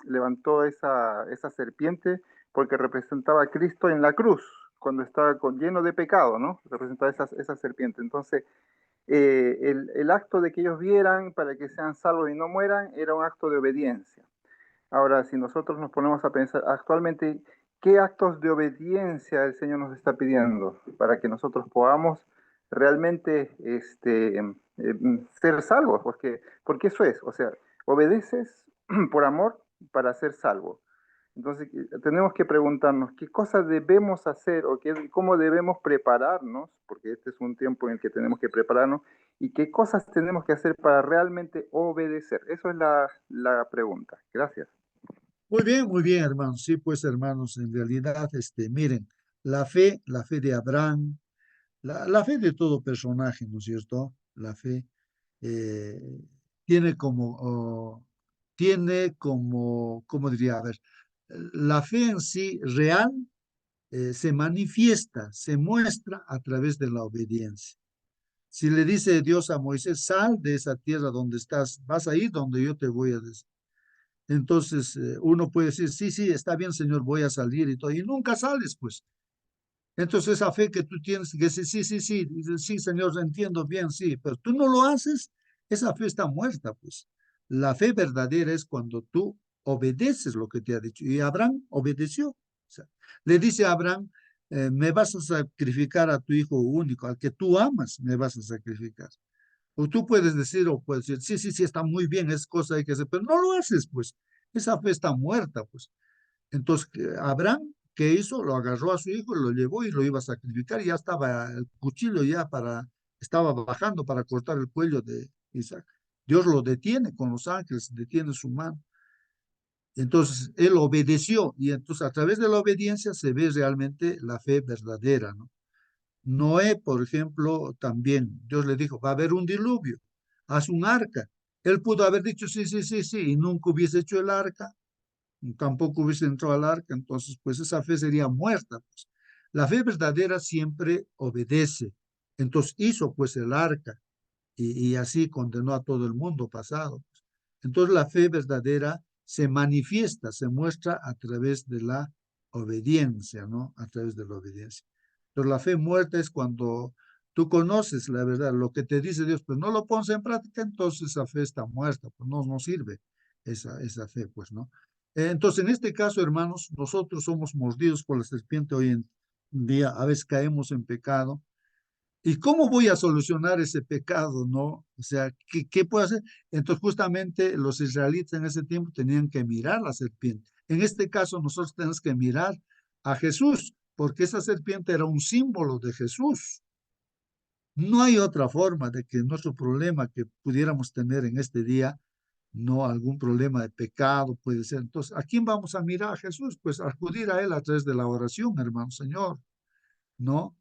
levantó esa serpiente porque representaba a Cristo en la cruz, cuando estaba lleno de pecado, ¿no? Representaba esa serpiente. Entonces, el acto de que ellos vieran para que sean salvos y no mueran era un acto de obediencia. Ahora, si nosotros nos ponemos a pensar actualmente, ¿qué actos de obediencia el Señor nos está pidiendo para que nosotros podamos realmente ser salvos? Porque eso es, o sea, obedeces por amor para ser salvo. Entonces, tenemos que preguntarnos qué cosas debemos hacer o cómo debemos prepararnos, porque este es un tiempo en el que tenemos que prepararnos, y qué cosas tenemos que hacer para realmente obedecer. Eso es la pregunta. Gracias. Muy bien, hermanos. Sí, pues, hermanos, en realidad, miren, la fe de Abraham, la fe de todo personaje, ¿no es cierto? La fe eh, tiene como, ¿cómo diría? A ver, la fe en sí real se manifiesta, se muestra a través de la obediencia. Si le dice Dios a Moisés, sal de esa tierra donde estás, vas a ir donde yo te voy a decir. Entonces uno puede decir, sí, sí, está bien, Señor, voy a salir y todo, y nunca sales, pues. Entonces esa fe que tú tienes, que dice, sí, sí, sí, dice, sí, Señor, entiendo bien, sí, pero tú no lo haces, esa fe está muerta, pues. La fe verdadera es cuando tú obedeces lo que te ha dicho. Y Abraham obedeció. O sea, le dice a Abraham, me vas a sacrificar a tu hijo único, al que tú amas, me vas a sacrificar. O tú puedes decir, o puedes decir, sí, sí, sí, está muy bien, es cosa hay que hacer, pero no lo haces, pues. Esa fe está muerta, pues. Entonces, Abraham, ¿qué hizo? Lo agarró a su hijo, lo llevó y lo iba a sacrificar. Y ya estaba el cuchillo, estaba bajando para cortar el cuello de Isaac. Dios lo detiene con los ángeles, detiene su mano. Entonces, él obedeció y entonces a través de la obediencia se ve realmente la fe verdadera, ¿no? Noé, por ejemplo, también, Dios le dijo, va a haber un diluvio, haz un arca. Él pudo haber dicho sí, sí, sí, sí, y nunca hubiese hecho el arca, tampoco hubiese entrado al arca, entonces pues esa fe sería muerta, pues. La fe verdadera siempre obedece. Entonces hizo pues el arca y así condenó a todo el mundo pasado, pues. Entonces la fe verdadera se manifiesta, se muestra a través de la obediencia, ¿no? A través de la obediencia. Pero la fe muerta es cuando tú conoces la verdad, lo que te dice Dios, pues no lo pones en práctica, entonces esa fe está muerta, pues no sirve esa fe, pues, ¿no? Entonces, en este caso, hermanos, nosotros somos mordidos por la serpiente hoy en día, a veces caemos en pecado. ¿Y cómo voy a solucionar ese pecado, no? O sea, ¿qué puedo hacer? Entonces, justamente los israelitas en ese tiempo tenían que mirar la serpiente. En este caso, nosotros tenemos que mirar a Jesús, porque esa serpiente era un símbolo de Jesús. No hay otra forma de que nuestro problema que pudiéramos tener en este día, no algún problema de pecado puede ser. Entonces, ¿a quién vamos a mirar? A Jesús, pues acudir a Él a través de la oración, hermano Señor, ¿no?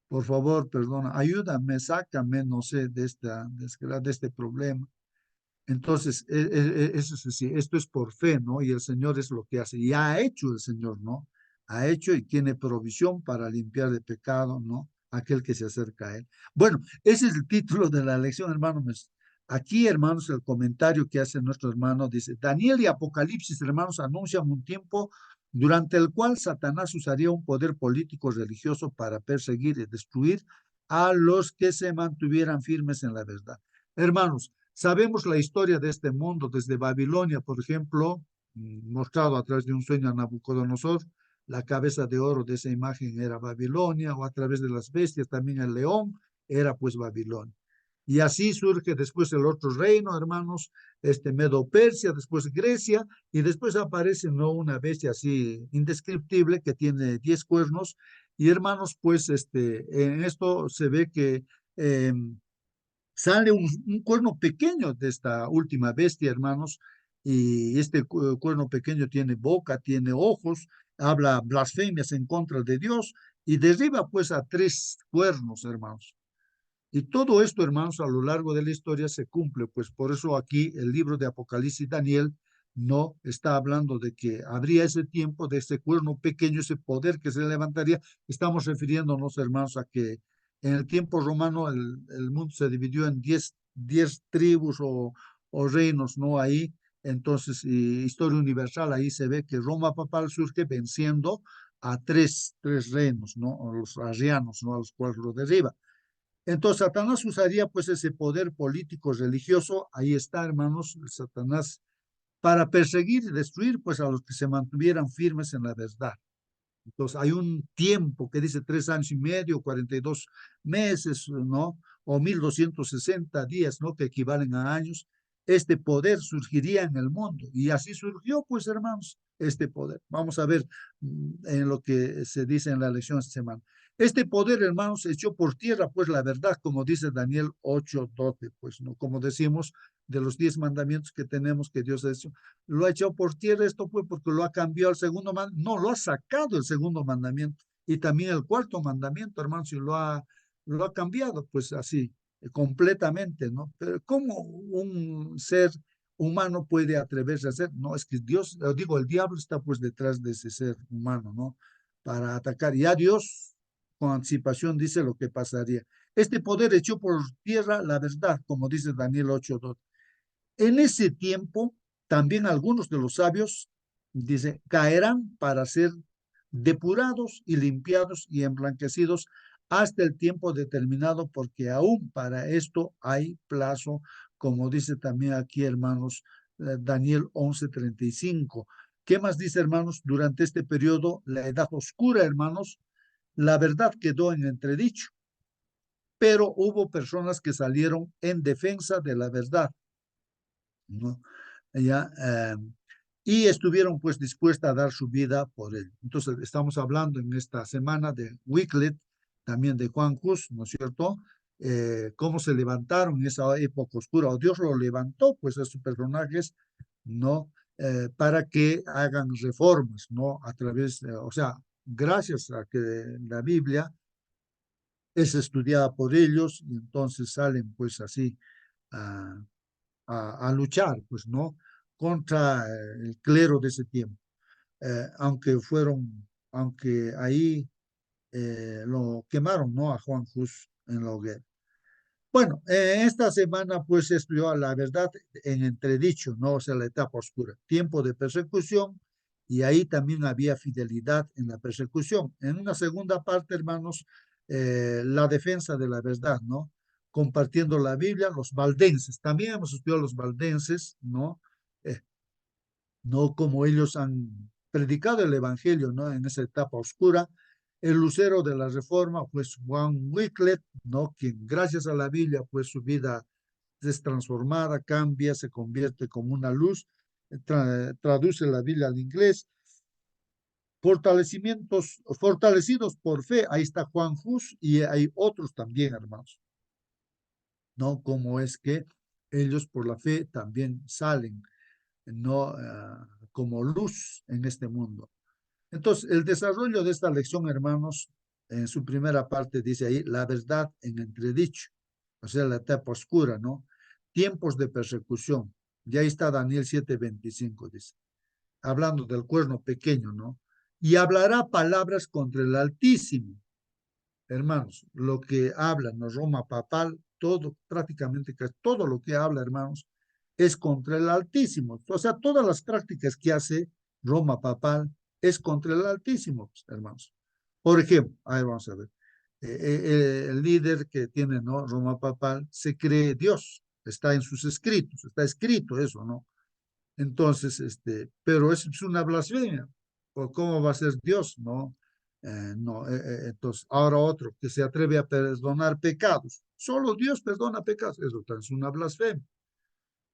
Por favor, perdona, ayúdame, sácame, no sé, de este problema. Entonces, eso es así, esto es por fe, ¿no? Y el Señor es lo que hace. Y ha hecho el Señor, ¿no? Ha hecho y tiene provisión para limpiar de pecado, ¿no? Aquel que se acerca a Él. Bueno, ese es el título de la lección, hermanos. Aquí, hermanos, el comentario que hace nuestro hermano dice, Daniel y Apocalipsis, hermanos, anuncian un tiempo durante el cual Satanás usaría un poder político religioso para perseguir y destruir a los que se mantuvieran firmes en la verdad. Hermanos, sabemos la historia de este mundo desde Babilonia, por ejemplo, mostrado a través de un sueño a Nabucodonosor. La cabeza de oro de esa imagen era Babilonia, o a través de las bestias también el león era pues Babilonia. Y así surge después el otro reino, hermanos, Medo-Persia, después Grecia, y después aparece ¿no? una bestia así indescriptible que tiene 10 cuernos. Y hermanos, pues en esto se ve que sale un cuerno pequeño de esta última bestia, hermanos, y este cuerno pequeño tiene boca, tiene ojos, habla blasfemias en contra de Dios y derriba pues a 3 cuernos, hermanos. Y todo esto, hermanos, a lo largo de la historia se cumple, pues por eso aquí el libro de Apocalipsis Daniel no está hablando de que habría ese tiempo de ese cuerno pequeño, ese poder que se levantaría. Estamos refiriéndonos, hermanos, a que en el tiempo romano el mundo se dividió en 10 tribus o reinos, ¿no? Ahí, entonces, historia universal, ahí se ve que Roma papal surge venciendo a tres reinos, ¿no? A los arrianos, ¿no? A los cuales lo derriba. Entonces, Satanás usaría pues ese poder político religioso, ahí está, hermanos, Satanás, para perseguir y destruir pues a los que se mantuvieran firmes en la verdad. Entonces, hay un tiempo que dice 3 años y medio, 42 meses, ¿no? O 1260 días, ¿no? Que equivalen a años. Este poder surgiría en el mundo. Y así surgió, pues, hermanos, este poder. Vamos a ver en lo que se dice en la lección esta semana. Este poder, hermanos, echó por tierra, pues, la verdad, como dice Daniel 8:12, pues, ¿no? Como decimos, de los 10 mandamientos que tenemos que Dios ha hecho, lo ha echado por tierra. Esto fue porque lo ha cambiado el segundo mandamiento, no, lo ha sacado el segundo mandamiento y también el cuarto mandamiento, hermanos, y lo ha cambiado, pues así, completamente, ¿no? Pero ¿cómo un ser humano puede atreverse a hacer? No, es que Dios, digo, el diablo está pues detrás de ese ser humano, ¿no? Para atacar. Y a Dios, con anticipación, dice lo que pasaría. Este poder echó por tierra la verdad, como dice Daniel 8:2. En ese tiempo, también algunos de los sabios, dice, caerán para ser depurados y limpiados y emblanquecidos hasta el tiempo determinado, porque aún para esto hay plazo, como dice también aquí, hermanos, Daniel 11:35. ¿Qué más dice, hermanos? Durante este periodo, la edad oscura, hermanos, la verdad quedó en entredicho, pero hubo personas que salieron en defensa de la verdad, ¿no? Ya, y estuvieron pues dispuestas a dar su vida por él. Entonces estamos hablando en esta semana de Wycliffe, también de Juan Hus, ¿no es cierto? Cómo se levantaron en esa época oscura, o Dios lo levantó pues a esos personajes, ¿no? Para que hagan reformas, ¿no? A través, o sea, gracias a que la Biblia es estudiada por ellos y entonces salen pues así a, a luchar, pues, ¿no? Contra el clero de ese tiempo. Aunque ahí lo quemaron, ¿no? A Juan Hus en la hoguera. Bueno, esta semana pues se estudió la verdad en entredicho, ¿no? O sea, la etapa oscura, tiempo de persecución, y ahí también había fidelidad en la persecución. En una segunda parte, hermanos, la defensa de la verdad, ¿no? Compartiendo la Biblia, los valdenses, también hemos estudiado los valdenses, ¿no? No como ellos han predicado el Evangelio, ¿no? En esa etapa oscura. El lucero de la Reforma, pues Juan Wycliffe, ¿no? Quien gracias a la Biblia, pues su vida es transformada, cambia, se convierte como una luz, traduce la Biblia al inglés. Fortalecidos por fe, ahí está Juan Hus y hay otros también, hermanos, ¿no? Como es que ellos por la fe también salen, ¿no? Como luz en este mundo. Entonces, el desarrollo de esta lección, hermanos, en su primera parte dice ahí, la verdad en entredicho, o sea, la etapa oscura, ¿no? Tiempos de persecución. Y ahí está Daniel 7:25, dice, hablando del cuerno pequeño, ¿no? Y hablará palabras contra el Altísimo. Hermanos, lo que habla en Roma papal, todo, prácticamente todo lo que habla, hermanos, es contra el Altísimo. O sea, todas las prácticas que hace Roma papal es contra el Altísimo, hermanos. Por ejemplo, ahí vamos a ver, el líder que tiene, ¿no? Roma papal se cree Dios, está en sus escritos, está escrito eso, ¿no? Entonces, pero es una blasfemia. ¿O cómo va a ser Dios? No, no. Entonces, ahora otro que se atreve a perdonar pecados. Solo Dios perdona pecados. Eso es una blasfemia.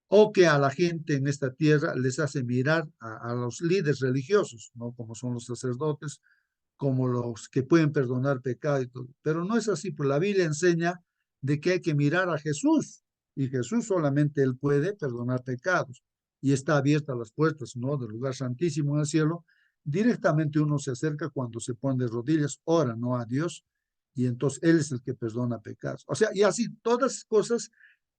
O que a la gente en esta tierra les hace mirar a los líderes religiosos, ¿no? Como son los sacerdotes, como los que pueden perdonar pecado y todo. Pero no es así, pues la Biblia enseña de que hay que mirar a Jesús, y Jesús solamente Él puede perdonar pecados, y está abierta las puertas, ¿no? Del lugar santísimo en el cielo. Directamente uno se acerca cuando se pone de rodillas, ora, ¿no? A Dios, y entonces Él es el que perdona pecados. O sea, y así todas las cosas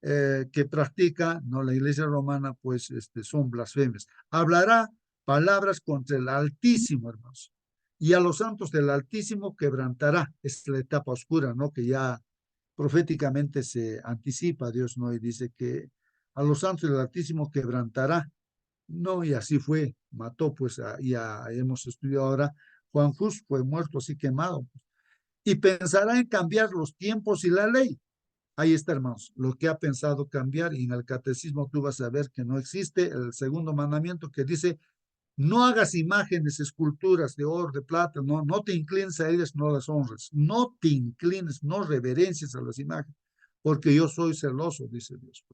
que practica, ¿no? La iglesia romana, pues son blasfemias. Hablará palabras contra el Altísimo, hermanos, y a los santos del Altísimo quebrantará. Es la etapa oscura, ¿no? Que ya proféticamente se anticipa Dios, ¿no? Y dice que a los santos del Altísimo quebrantará. No, y así fue, mató, pues, ya hemos estudiado ahora, Juan Hus fue muerto, así quemado. Y pensará en cambiar los tiempos y la ley. Ahí está, hermanos, lo que ha pensado cambiar, y en el catecismo tú vas a ver que no existe el segundo mandamiento que dice, no hagas imágenes, esculturas de oro, de plata, no te inclines a ellas, no las honres. No te inclines, no reverencias a las imágenes, porque yo soy celoso, dice Dios.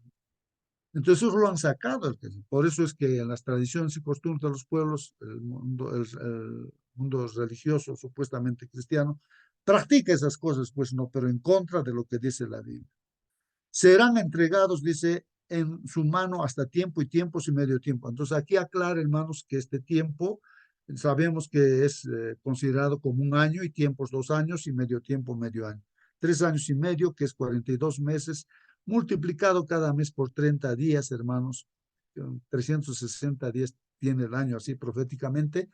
Entonces eso lo han sacado. Por eso es que en las tradiciones y costumbres de los pueblos, el mundo religioso, supuestamente cristiano, practica esas cosas, pues no, pero en contra de lo que dice la Biblia. Serán entregados, dice, en su mano hasta tiempo y tiempos y medio tiempo. Entonces aquí aclara, hermanos, que este tiempo sabemos que es considerado como un año, y tiempos 2 años, y medio tiempo medio año. 3 años y medio, que es 42 meses, multiplicado cada mes por 30 días, hermanos. 360 días tiene el año, así proféticamente.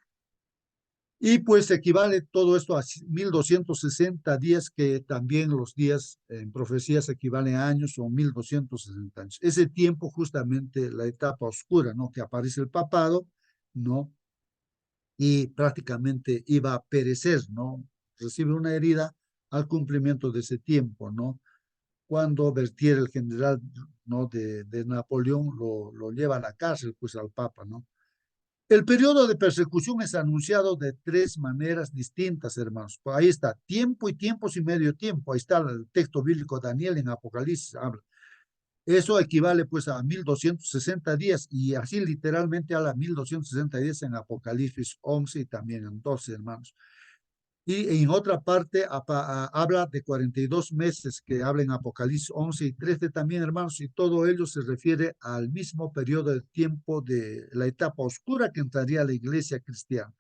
Y pues equivale todo esto a 1260 días, que también los días en profecías equivalen a años, o 1260 años. Ese tiempo justamente la etapa oscura, ¿no? Que aparece el papado, ¿no? y prácticamente iba a perecer, ¿no? Recibe una herida al cumplimiento de ese tiempo, ¿no? Cuando Berthier, el general, ¿no? de Napoleón, lo lleva a la cárcel, pues al Papa, ¿no? El periodo de persecución es anunciado de tres maneras distintas, hermanos. Pues ahí está, tiempo y tiempos y medio tiempo. Ahí está el texto bíblico Daniel en Apocalipsis, habla. Eso equivale pues a 1260 días y así literalmente a las 1260 días en Apocalipsis 11 y también en 12, hermanos. Y en otra parte habla de 42 meses que habla en Apocalipsis 11 y 13 también, hermanos, y todo ello se refiere al mismo periodo de tiempo de la etapa oscura que entraría la iglesia cristiana.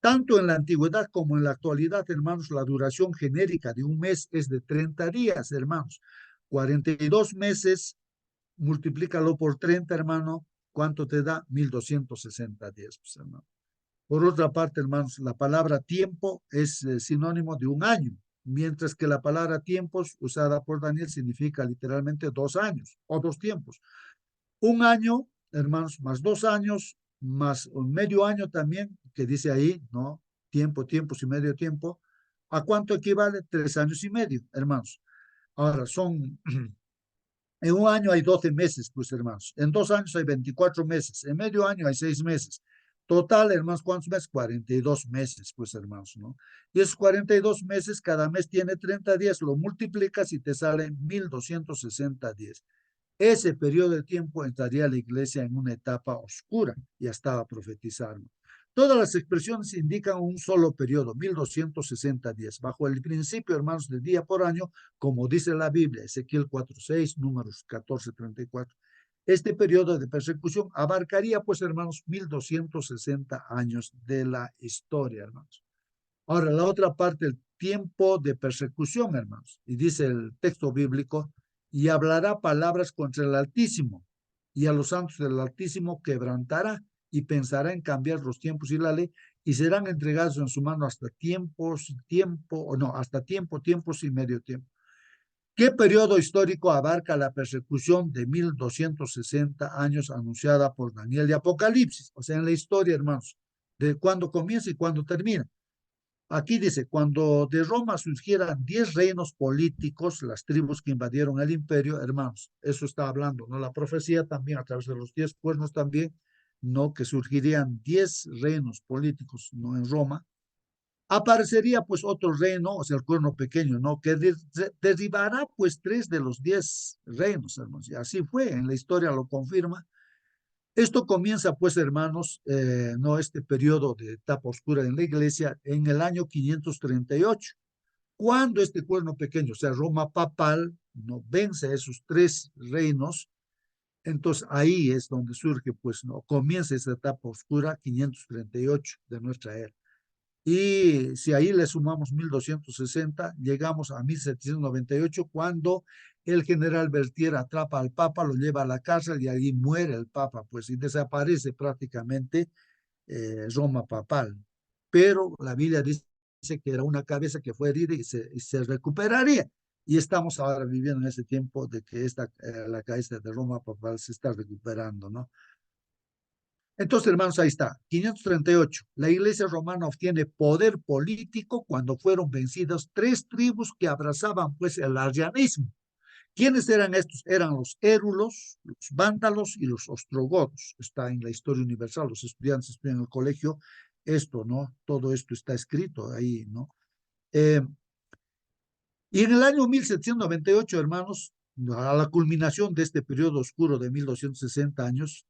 Tanto en la antigüedad como en la actualidad, hermanos, la duración genérica de un mes es de 30 días, hermanos. 42 meses, multiplícalo por 30, hermano, ¿cuánto te da? 1260 días, pues, hermano. Por otra parte, hermanos, la palabra tiempo es sinónimo de un año, mientras que la palabra tiempos usada por Daniel significa literalmente 2 años o 2 tiempos. Un año, hermanos, más 2 años, más un medio año también, que dice ahí, ¿no? Tiempo, tiempos y medio tiempo. ¿A cuánto equivale? 3 años y medio, hermanos. Ahora, en un año hay 12 meses, pues, hermanos. En 2 años hay 24 meses. En medio año hay 6 meses. Total, hermanos, ¿cuántos meses? 42 meses, pues, hermanos, ¿no? Y esos 42 meses, cada mes tiene 30 días, lo multiplicas y te salen 1260 días. Ese periodo de tiempo entraría la iglesia en una etapa oscura, ya estaba profetizado. Todas las expresiones indican un solo periodo, 1260 días, bajo el principio, hermanos, de día por año, como dice la Biblia, Ezequiel 4:6, Números 14:34. Este periodo de persecución abarcaría, pues, hermanos, 1260 años de la historia, hermanos. Ahora, la otra parte, el tiempo de persecución, hermanos, y dice el texto bíblico, y hablará palabras contra el Altísimo, y a los santos del Altísimo quebrantará, y pensará en cambiar los tiempos y la ley, y serán entregados en su mano hasta hasta tiempos y medio tiempo. ¿Qué periodo histórico abarca la persecución de 1260 años anunciada por Daniel de Apocalipsis? O sea, en la historia, hermanos, de cuándo comienza y cuándo termina. Aquí dice, cuando de Roma surgieran 10 reinos políticos, las tribus que invadieron el imperio, hermanos, eso está hablando, ¿no? La profecía también, a través de los 10 cuernos también, ¿no? Que surgirían 10 reinos políticos, ¿no? En Roma. Aparecería pues otro reino, o sea, el cuerno pequeño, ¿no? Que derribará pues 3 de los 10 reinos, hermanos. Y así fue, en la historia lo confirma. Esto comienza, pues, hermanos, no este periodo de etapa oscura en la iglesia, en el año 538, cuando este cuerno pequeño, o sea, Roma papal, no vence a esos 3 reinos. Entonces ahí es donde surge, pues, no comienza esa etapa oscura, 538 de nuestra era. Y si ahí le sumamos 1260, llegamos a 1798, cuando el general Berthier atrapa al Papa, lo lleva a la cárcel y allí muere el Papa, pues, y desaparece prácticamente Roma papal. Pero la Biblia dice que era una cabeza que fue herida y se recuperaría. Y estamos ahora viviendo en ese tiempo de que la cabeza de Roma papal se está recuperando, ¿no? Entonces, hermanos, ahí está, 538. La iglesia romana obtiene poder político cuando fueron vencidas 3 tribus que abrazaban pues el arrianismo. ¿Quiénes eran estos? Eran los érulos, los vándalos y los ostrogodos. Está en la historia universal, los estudiantes estudian en el colegio esto, ¿no? Todo esto está escrito ahí, ¿no? Y en el año 1798, hermanos, a la culminación de este periodo oscuro de 1260 años,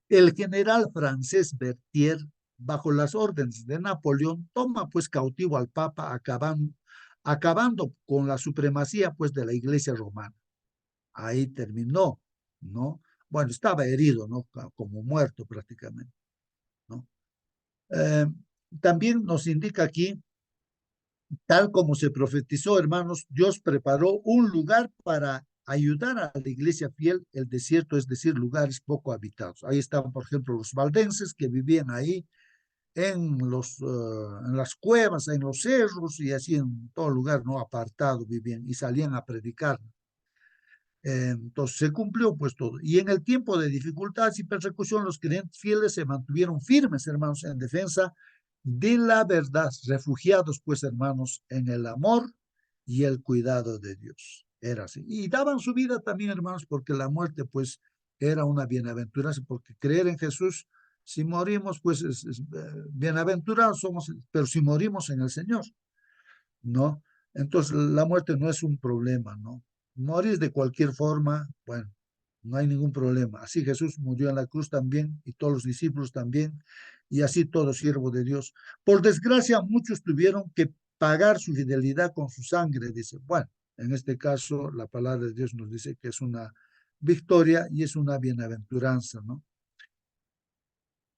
el general francés Berthier, bajo las órdenes de Napoleón, toma pues cautivo al Papa, acabando con la supremacía pues de la Iglesia romana. Ahí terminó, ¿no? Bueno, estaba herido, ¿no? Como muerto prácticamente, ¿no? También nos indica aquí, tal como se profetizó, hermanos, Dios preparó un lugar para ayudar a la iglesia fiel, el desierto, es decir, lugares poco habitados. Ahí estaban, por ejemplo, los valdenses que vivían ahí en las cuevas, en los cerros y así en todo lugar no apartado vivían y salían a predicar. Entonces se cumplió pues todo. Y en el tiempo de dificultades y persecución, los creyentes fieles se mantuvieron firmes, hermanos, en defensa de la verdad, refugiados pues, hermanos, en el amor y el cuidado de Dios. Era así. Y daban su vida también, hermanos, porque la muerte pues era una bienaventuranza, porque creer en Jesús, si morimos, pues bienaventurados somos, pero si morimos en el Señor, ¿no? Entonces la muerte no es un problema, ¿no? Morir de cualquier forma, bueno, no hay ningún problema. Así Jesús murió en la cruz también y todos los discípulos también, y así todo siervo de Dios. Por desgracia, muchos tuvieron que pagar su fidelidad con su sangre, dice. Bueno, en este caso, la palabra de Dios nos dice que es una victoria y es una bienaventuranza, ¿no?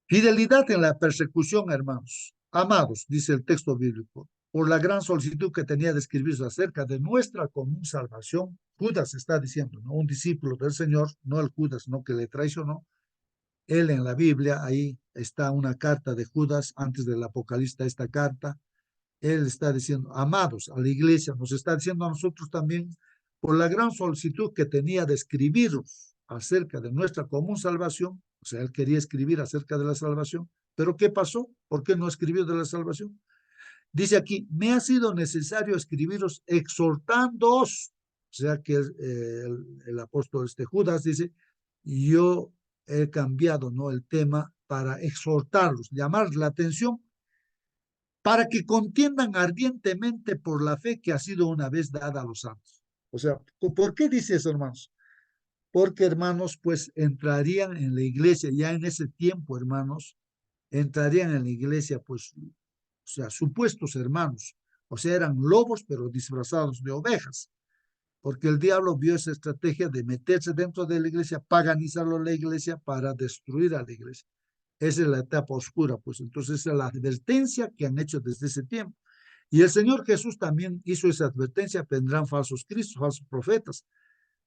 Fidelidad en la persecución, hermanos. Amados, dice el texto bíblico, por la gran solicitud que tenía de escribirse acerca de nuestra común salvación, Judas está diciendo, ¿no? Un discípulo del Señor, no el Judas, no que le traicionó. Él en la Biblia, ahí está una carta de Judas, antes del Apocalipsis, esta carta. Él está diciendo, amados, a la iglesia, nos está diciendo a nosotros también, por la gran solicitud que tenía de escribiros acerca de nuestra común salvación, o sea, él quería escribir acerca de la salvación, pero ¿qué pasó? ¿Por qué no escribió de la salvación? Dice aquí, me ha sido necesario escribiros exhortándoos, o sea que el apóstol Judas dice, yo he cambiado, ¿no?, el tema para exhortarlos, llamar la atención para que contiendan ardientemente por la fe que ha sido una vez dada a los santos. O sea, ¿por qué dice eso, hermanos? Porque, hermanos, pues entrarían en la iglesia, ya en ese tiempo, hermanos, entrarían en la iglesia, pues, o sea, supuestos hermanos, o sea, eran lobos, pero disfrazados de ovejas, porque el diablo vio esa estrategia de meterse dentro de la iglesia, paganizarlo la iglesia para destruir a la iglesia. Esa es la etapa oscura, pues entonces esa es la advertencia que han hecho desde ese tiempo. Y el Señor Jesús también hizo esa advertencia, vendrán falsos cristos, falsos profetas,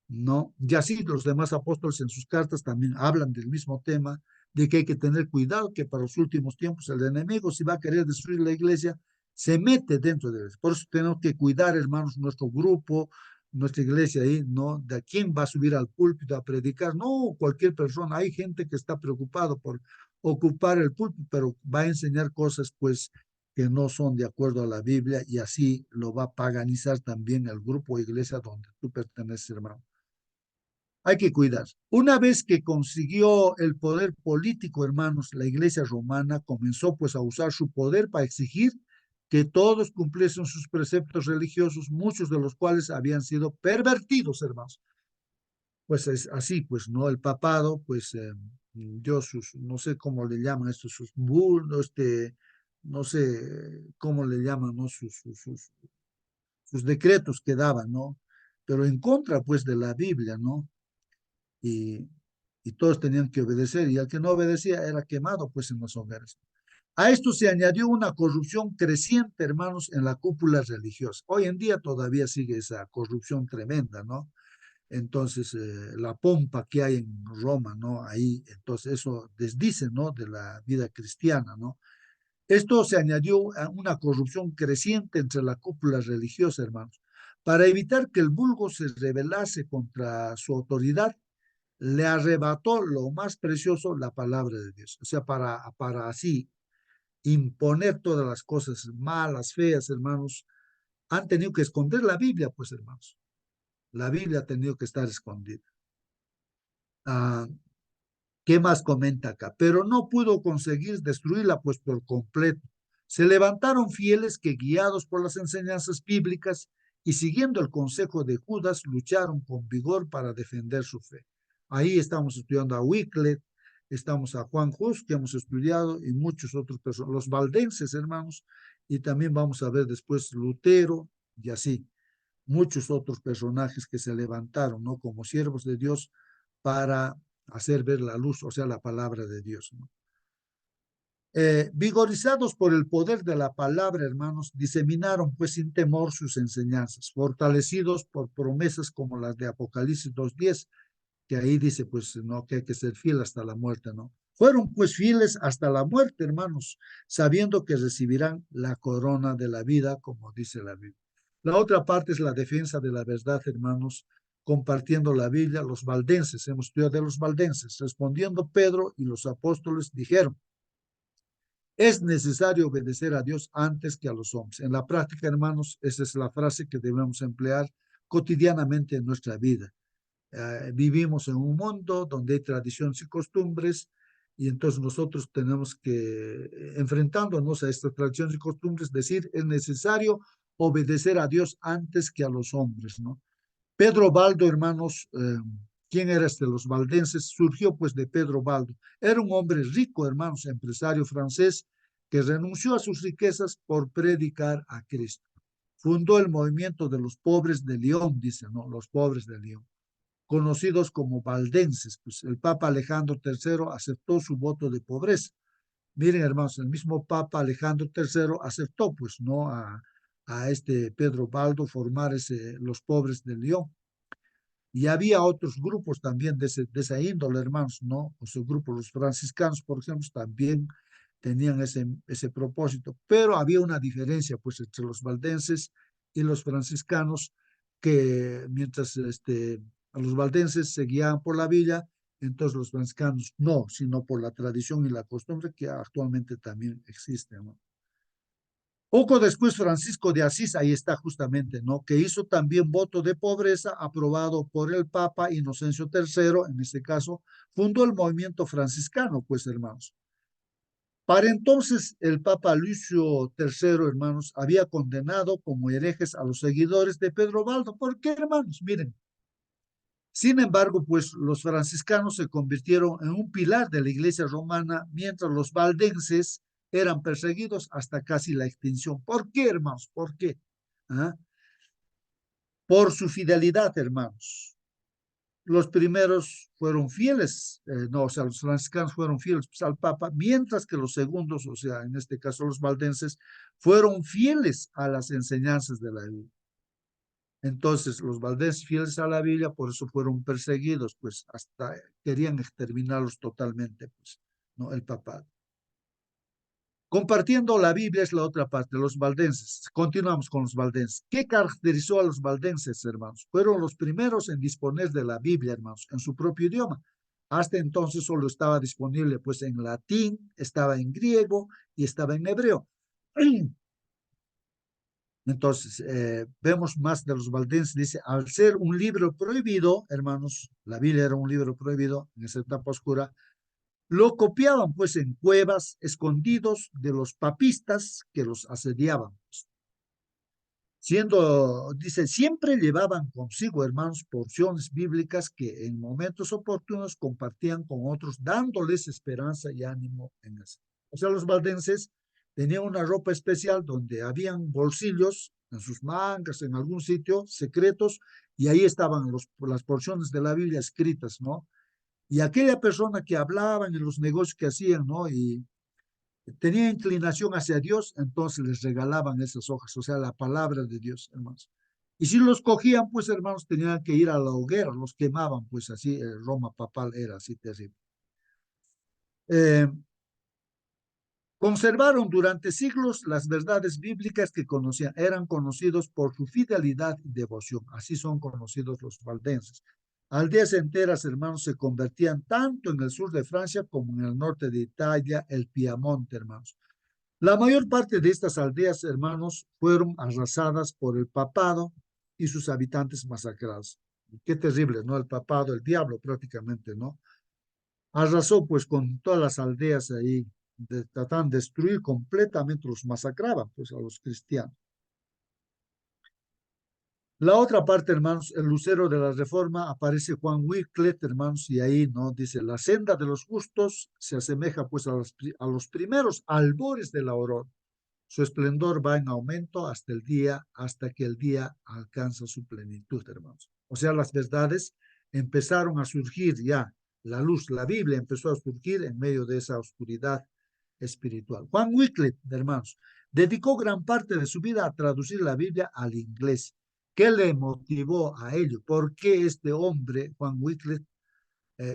¿no? Y así los demás apóstoles en sus cartas también hablan del mismo tema, de que hay que tener cuidado, que para los últimos tiempos el enemigo, si va a querer destruir la iglesia, se mete dentro de ella. Por eso tenemos que cuidar, hermanos, nuestro grupo, nuestra iglesia ahí, ¿no? De a quién va a subir al púlpito a predicar, no cualquier persona. Hay gente que está preocupado por ocupar el púlpito, pero va a enseñar cosas, pues, que no son de acuerdo a la Biblia, y así lo va a paganizar también el grupo o iglesia donde tú perteneces, hermano. Hay que cuidar. Una vez que consiguió el poder político, hermanos, la iglesia romana comenzó pues a usar su poder para exigir que todos cumpliesen sus preceptos religiosos, muchos de los cuales habían sido pervertidos, hermanos. Pues es así, pues, ¿no? El papado, pues, dio sus, no sé cómo le llaman esto, sus bulls, no sé cómo le llaman, ¿no? Sus decretos que daban, ¿no? Pero en contra, pues, de la Biblia, ¿no? Y, y todos tenían que obedecer, y al que no obedecía era quemado, pues, en las hogueras. A esto se añadió una corrupción creciente, hermanos, en la cúpula religiosa. Hoy en día todavía sigue esa corrupción tremenda, ¿no? Entonces, la pompa que hay en Roma, ¿no? Ahí, entonces eso desdice, ¿no?, de la vida cristiana, ¿no? Esto se añadió a una corrupción creciente entre la cúpula religiosa, hermanos. Para evitar que el vulgo se rebelase contra su autoridad, le arrebató lo más precioso, la palabra de Dios. O sea, para así imponer todas las cosas malas, feas, hermanos, han tenido que esconder la Biblia, pues, hermanos. La Biblia ha tenido que estar escondida. ¿Qué más comenta acá? Pero no pudo conseguir destruirla, pues, por completo. Se levantaron fieles que, guiados por las enseñanzas bíblicas y siguiendo el consejo de Judas, lucharon con vigor para defender su fe. Ahí estamos estudiando a Wycliffe, estamos a Juan Hus, que hemos estudiado, y muchos otros personas, los valdenses, hermanos, y también vamos a ver después Lutero, y así, muchos otros personajes que se levantaron, ¿no?, como siervos de Dios para hacer ver la luz, o sea, la palabra de Dios, ¿no? Vigorizados por el poder de la palabra, hermanos, diseminaron pues sin temor sus enseñanzas, fortalecidos por promesas como las de Apocalipsis 2:10, que ahí dice pues, no, que hay que ser fiel hasta la muerte, ¿no? Fueron pues fieles hasta la muerte, hermanos, sabiendo que recibirán la corona de la vida, como dice la Biblia. La otra parte es la defensa de la verdad, hermanos, compartiendo la Biblia, los valdenses, hemos estudiado de los valdenses. Respondiendo Pedro y los apóstoles dijeron, es necesario obedecer a Dios antes que a los hombres. En la práctica, hermanos, esa es la frase que debemos emplear cotidianamente en nuestra vida. Vivimos en un mundo donde hay tradiciones y costumbres, y entonces nosotros tenemos que, enfrentándonos a estas tradiciones y costumbres, decir, es necesario obedecer a Dios antes que a los hombres, ¿no? Pedro Baldo, hermanos, ¿quién era este? Los valdenses, surgió pues de Pedro Baldo. Era un hombre rico, hermanos, empresario francés, que renunció a sus riquezas por predicar a Cristo. Fundó el movimiento de los pobres de Lyon, dice, ¿no? Los pobres de Lyon, conocidos como valdenses. Pues el Papa Alejandro III aceptó su voto de pobreza. Miren, hermanos, el mismo Papa Alejandro III aceptó, pues, ¿no? A este Pedro Baldo formar los pobres de Lyon. Y había otros grupos también de esa índole, hermanos, ¿no? O sea, grupos, los franciscanos, por ejemplo, también tenían ese propósito. Pero había una diferencia, pues, entre los valdenses y los franciscanos, que mientras a los valdenses se guiaban por la Biblia, entonces los franciscanos no, sino por la tradición y la costumbre que actualmente también existe, ¿no? Poco después, Francisco de Asís, ahí está justamente, ¿no? Que hizo también voto de pobreza aprobado por el Papa Inocencio III, en este caso, fundó el movimiento franciscano, pues, hermanos. Para entonces, el Papa Lucio III, hermanos, había condenado como herejes a los seguidores de Pedro Baldo. ¿Por qué, hermanos? Miren. Sin embargo, pues, los franciscanos se convirtieron en un pilar de la iglesia romana, mientras los valdenses eran perseguidos hasta casi la extinción. ¿Por qué, hermanos? ¿Por qué? ¿Ah? Por su fidelidad, hermanos. Los primeros fueron fieles, no, o sea, los franciscanos fueron fieles pues, al Papa, mientras que los segundos, o sea, en este caso los valdenses, fueron fieles a las enseñanzas de la Biblia. Entonces, los valdenses fieles a la Biblia, por eso fueron perseguidos, pues hasta querían exterminarlos totalmente, pues, ¿no? El papado. Compartiendo la Biblia es la otra parte, los valdenses. Continuamos con los valdenses. ¿Qué caracterizó a los valdenses, hermanos? Fueron los primeros en disponer de la Biblia, hermanos, en su propio idioma. Hasta entonces solo estaba disponible, pues, en latín, estaba en griego y estaba en hebreo. Entonces, vemos más de los valdenses, dice, al ser un libro prohibido, hermanos, la Biblia era un libro prohibido en esa etapa oscura, lo copiaban pues en cuevas, escondidos de los papistas que los asediaban. Dice, siempre llevaban consigo, hermanos, porciones bíblicas que en momentos oportunos compartían con otros, dándoles esperanza y ánimo en eso. O sea, los valdenses tenían una ropa especial donde habían bolsillos en sus mangas, en algún sitio, secretos, y ahí estaban las porciones de la Biblia escritas, ¿no? Y aquella persona que hablaba en los negocios que hacían, ¿no? Y tenía inclinación hacia Dios, entonces les regalaban esas hojas, o sea, la palabra de Dios, hermanos. Y si los cogían, pues, hermanos, tenían que ir a la hoguera, los quemaban, pues así, Roma papal era así terrible. Conservaron durante siglos las verdades bíblicas que conocían, eran conocidos por su fidelidad y devoción, así son conocidos los valdenses. Aldeas enteras, hermanos, se convertían tanto en el sur de Francia como en el norte de Italia, el Piamonte, hermanos. La mayor parte de estas aldeas, hermanos, fueron arrasadas por el papado y sus habitantes masacrados. Qué terrible, ¿no? El papado, el diablo prácticamente, ¿no? Arrasó pues con todas las aldeas ahí, trataban de destruir completamente, los masacraban pues a los cristianos. La otra parte, hermanos, el lucero de la Reforma, aparece Juan Wycliffe, hermanos, y ahí, ¿no? Dice, la senda de los justos se asemeja pues a los primeros albores de la aurora. Su esplendor va en aumento hasta que el día alcanza su plenitud, hermanos. O sea, las verdades empezaron a surgir ya, la luz, la Biblia empezó a surgir en medio de esa oscuridad espiritual. Juan Wycliffe, hermanos, dedicó gran parte de su vida a traducir la Biblia al inglés. ¿Qué le motivó a ello? ¿Por qué este hombre, Juan Wycliffe,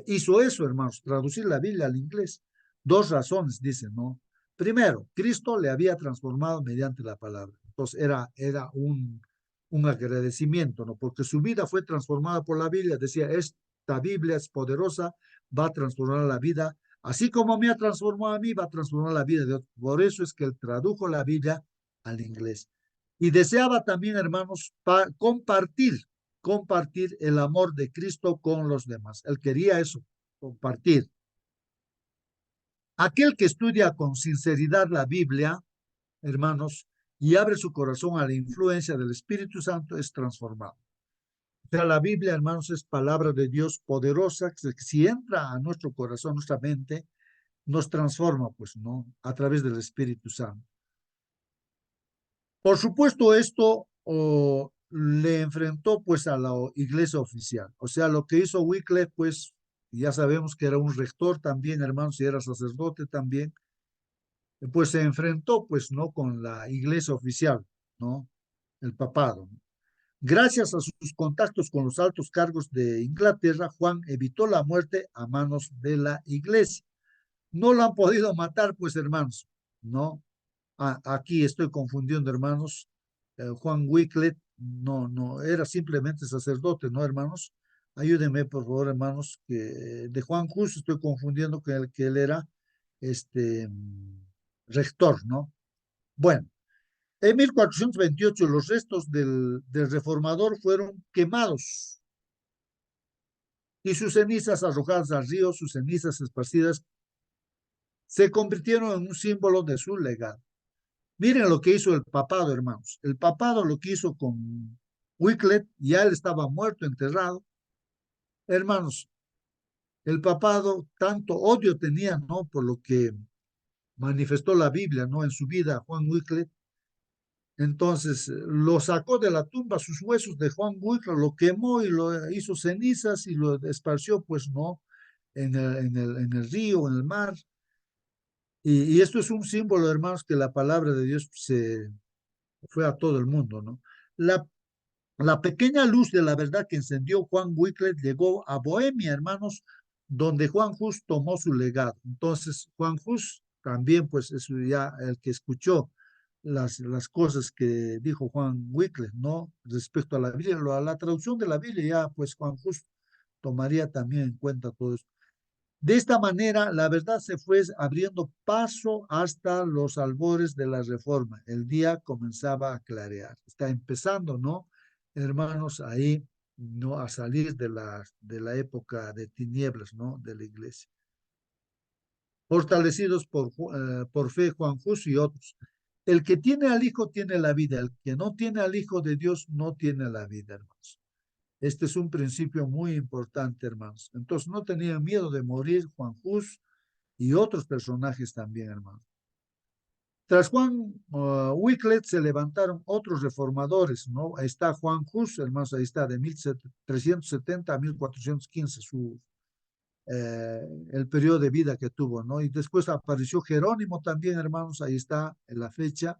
hizo eso, hermanos? Traducir la Biblia al inglés. Dos razones, dicen, ¿no? Primero, Cristo le había transformado mediante la palabra. Entonces era un un agradecimiento, ¿no? Porque su vida fue transformada por la Biblia. Decía, esta Biblia es poderosa, va a transformar la vida, así como me ha transformado a mí, va a transformar la vida de otros. Por eso es que él tradujo la Biblia al inglés. Y deseaba también, hermanos, compartir el amor de Cristo con los demás. Él quería eso, compartir. Aquel que estudia con sinceridad la Biblia, hermanos, y abre su corazón a la influencia del Espíritu Santo, es transformado. O sea, la Biblia, hermanos, es palabra de Dios poderosa, que si entra a nuestro corazón, nuestra mente, nos transforma, pues, ¿no? A través del Espíritu Santo. Por supuesto, esto le enfrentó, pues, a la iglesia oficial. O sea, lo que hizo Wycliffe, pues, ya sabemos que era un rector también, hermanos, y era sacerdote también, pues se enfrentó, pues, ¿no? Con la iglesia oficial, ¿no? El papado, ¿no? Gracias a sus contactos con los altos cargos de Inglaterra, Juan evitó la muerte a manos de la iglesia. No lo han podido matar, pues, hermanos, ¿no? Aquí estoy confundiendo, hermanos. Juan Wycliffe no, era simplemente sacerdote, ¿no, hermanos? Ayúdenme, por favor, hermanos, que de Juan Hus estoy confundiendo que él era rector, ¿no? Bueno, en 1428 los restos del reformador fueron quemados y sus cenizas arrojadas al río, sus cenizas esparcidas, se convirtieron en un símbolo de su legado. Miren lo que hizo el papado, hermanos. El papado lo que hizo con Wycliffe, ya él estaba muerto, enterrado. Hermanos, el papado tanto odio tenía, ¿no? Por lo que manifestó la Biblia, ¿no? En su vida, Juan Wycliffe. Entonces lo sacó de la tumba, sus huesos de Juan Wycliffe, lo quemó y lo hizo cenizas y lo esparció, pues, ¿no? En el río, en el mar. Y esto es un símbolo, hermanos, que la palabra de Dios se fue a todo el mundo, ¿no? La pequeña luz de la verdad que encendió Juan Wycliffe llegó a Bohemia, hermanos, donde Juan Hus tomó su legado. Entonces, Juan Hus también, pues, es ya el que escuchó las cosas que dijo Juan Wycliffe, ¿no? Respecto a la Biblia, a la traducción de la Biblia, ya, pues, Juan Hus tomaría también en cuenta todo esto. De esta manera, la verdad se fue abriendo paso hasta los albores de la Reforma. El día comenzaba a clarear. Está empezando, ¿no? Hermanos, ahí, ¿no? A salir de la época de tinieblas, ¿no? De la iglesia. Fortalecidos por fe, Juan Hus y otros. El que tiene al Hijo tiene la vida. El que no tiene al Hijo de Dios no tiene la vida, hermanos. Este es un principio muy importante, hermanos. Entonces no tenían miedo de morir Juan Hus y otros personajes también, hermanos. Tras Juan Wycliffe se levantaron otros reformadores, ¿no? Ahí está Juan Hus, hermanos, ahí está, de 1370 a 1415, el periodo de vida que tuvo, ¿no? Y después apareció Jerónimo también, hermanos, ahí está en la fecha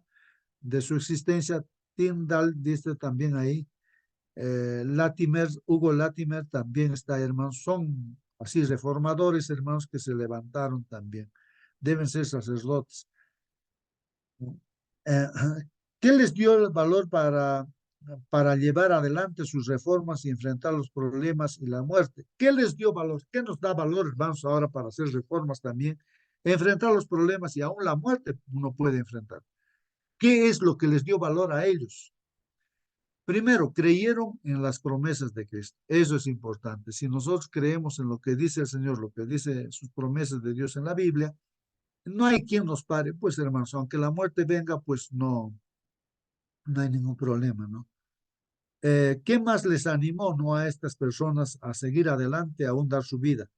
de su existencia. Tyndall dice también ahí. Latimer, Hugo Latimer también está, hermanos, son así reformadores, hermanos, que se levantaron también, deben ser sacerdotes. ¿Qué les dio el valor para llevar adelante sus reformas y enfrentar los problemas y la muerte? ¿Qué les dio valor? ¿Qué nos da valor, hermanos, ahora para hacer reformas también? Enfrentar los problemas y aún la muerte uno puede enfrentar. ¿Qué es lo que les dio valor a ellos? Primero, creyeron en las promesas de Cristo. Eso es importante. Si nosotros creemos en lo que dice el Señor, lo que dice sus promesas de Dios en la Biblia, no hay quien nos pare. Pues, hermanos, aunque la muerte venga, pues no hay ningún problema, ¿no? ¿Qué más les animó, no, a estas personas a seguir adelante, a aún dar su vida?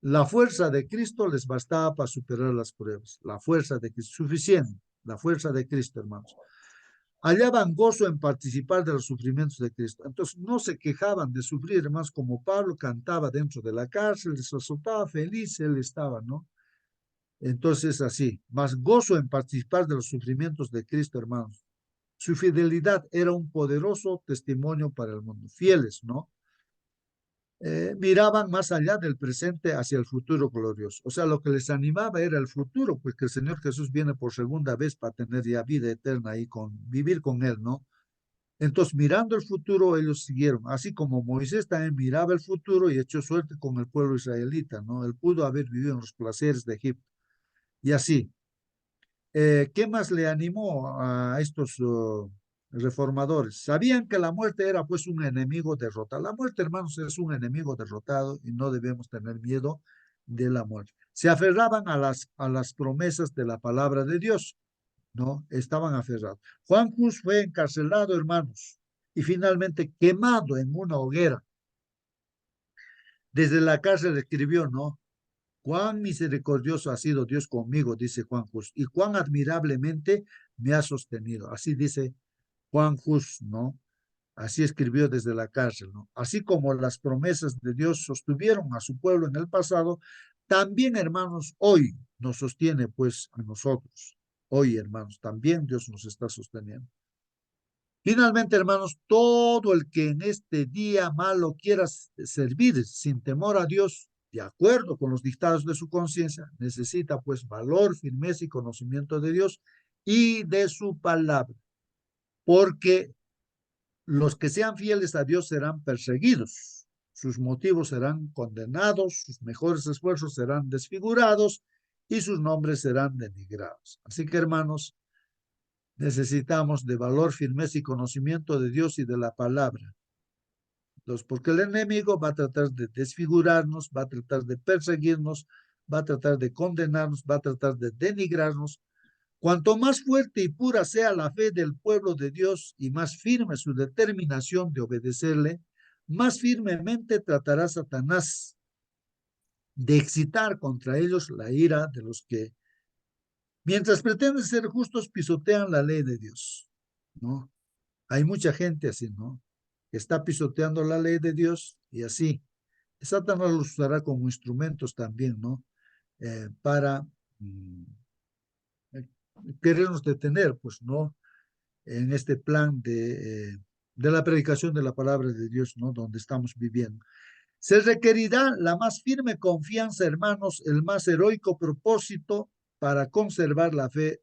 La fuerza de Cristo les bastaba para superar las pruebas. La fuerza de Cristo, suficiente. La fuerza de Cristo, hermanos. Hallaban gozo en participar de los sufrimientos de Cristo. Entonces no se quejaban de sufrir, hermanos, como Pablo cantaba dentro de la cárcel, se soltaba feliz, él estaba, ¿no? Entonces así, más gozo en participar de los sufrimientos de Cristo, hermanos. Su fidelidad era un poderoso testimonio para el mundo. Fieles, ¿no? Miraban más allá del presente hacia el futuro glorioso. O sea, lo que les animaba era el futuro, pues que el Señor Jesús viene por segunda vez para tener ya vida eterna y vivir con Él, ¿no? Entonces, mirando el futuro, ellos siguieron, así como Moisés también miraba el futuro y echó suerte con el pueblo israelita, ¿no? Él pudo haber vivido en los placeres de Egipto. Y así, ¿qué más le animó a estos reformadores? Sabían que la muerte era pues un enemigo derrotado. La muerte, hermanos, es un enemigo derrotado y no debemos tener miedo de la muerte. Se aferraban a las promesas de la palabra de Dios, ¿no? Estaban aferrados. Juan Hus fue encarcelado, hermanos, y finalmente quemado en una hoguera. Desde la cárcel escribió, ¿no? Cuán misericordioso ha sido Dios conmigo, dice Juan Hus, y cuán admirablemente me ha sostenido. Así dice Juan Hus, ¿no? Así escribió desde la cárcel, ¿no? Así como las promesas de Dios sostuvieron a su pueblo en el pasado, también, hermanos, hoy nos sostiene pues a nosotros. Hoy, hermanos, también Dios nos está sosteniendo. Finalmente, hermanos, todo el que en este día malo quiera servir sin temor a Dios, de acuerdo con los dictados de su conciencia, necesita pues valor, firmeza y conocimiento de Dios y de su palabra, porque los que sean fieles a Dios serán perseguidos, sus motivos serán condenados, sus mejores esfuerzos serán desfigurados y sus nombres serán denigrados. Así que, hermanos, necesitamos de valor, firmeza y conocimiento de Dios y de la palabra. Entonces, porque el enemigo va a tratar de desfigurarnos, va a tratar de perseguirnos, va a tratar de condenarnos, va a tratar de denigrarnos. Cuanto más fuerte y pura sea la fe del pueblo de Dios y más firme su determinación de obedecerle, más firmemente tratará Satanás de excitar contra ellos la ira de los que, mientras pretenden ser justos, pisotean la ley de Dios, ¿no? Hay mucha gente así, ¿no? Que está pisoteando la ley de Dios y así. Satanás los usará como instrumentos también, ¿no? Para querernos detener, pues, ¿no? En este plan de la predicación de la palabra de Dios, ¿no? Donde estamos viviendo. Se requerirá la más firme confianza, hermanos, el más heroico propósito para conservar la fe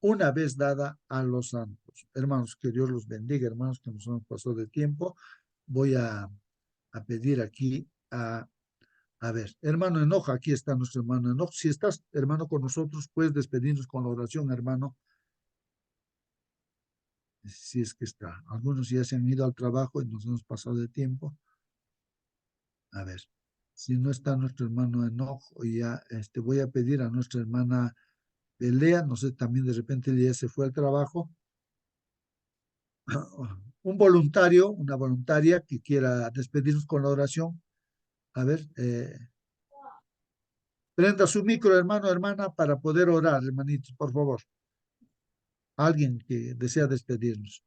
una vez dada a los santos. Hermanos, que Dios los bendiga, hermanos, que nos hemos pasado de tiempo. Voy a pedir aquí a ver, hermano Enoch, aquí está nuestro hermano Enoch. Si estás, hermano, con nosotros, puedes despedirnos con la oración, hermano. Si es que está. Algunos ya se han ido al trabajo y nos hemos pasado de tiempo. A ver, si no está nuestro hermano Enoch, ya voy a pedir a nuestra hermana Belea, no sé, también de repente ya se fue al trabajo. Un voluntario, una voluntaria que quiera despedirnos con la oración. A ver, prenda su micro, hermano, hermana, para poder orar, hermanitos, por favor. Alguien que desea despedirnos.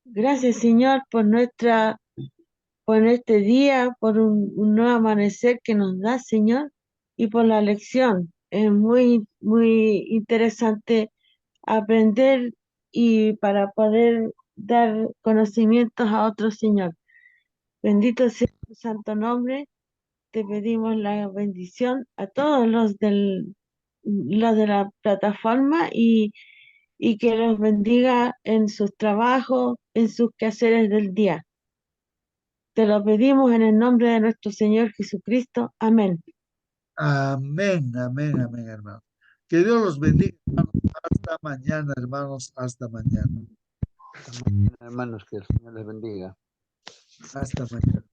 Gracias, Señor, por este día, por un nuevo amanecer que nos da, Señor, y por la lección. Es muy interesante aprender y para poder dar conocimientos a otros, Señor. Bendito sea tu santo nombre. Te pedimos la bendición a todos los de la plataforma y que los bendiga en sus trabajos, en sus quehaceres del día. Te lo pedimos en el nombre de nuestro Señor Jesucristo. Amén. Amén, amén, amén, hermano. Que Dios los bendiga, hermanos. Hasta mañana, hermanos. Hasta mañana. Hermanos, que el Señor les bendiga. Hasta mañana.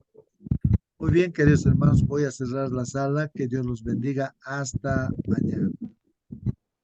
Muy bien, queridos hermanos, voy a cerrar la sala. Que Dios los bendiga. Hasta mañana.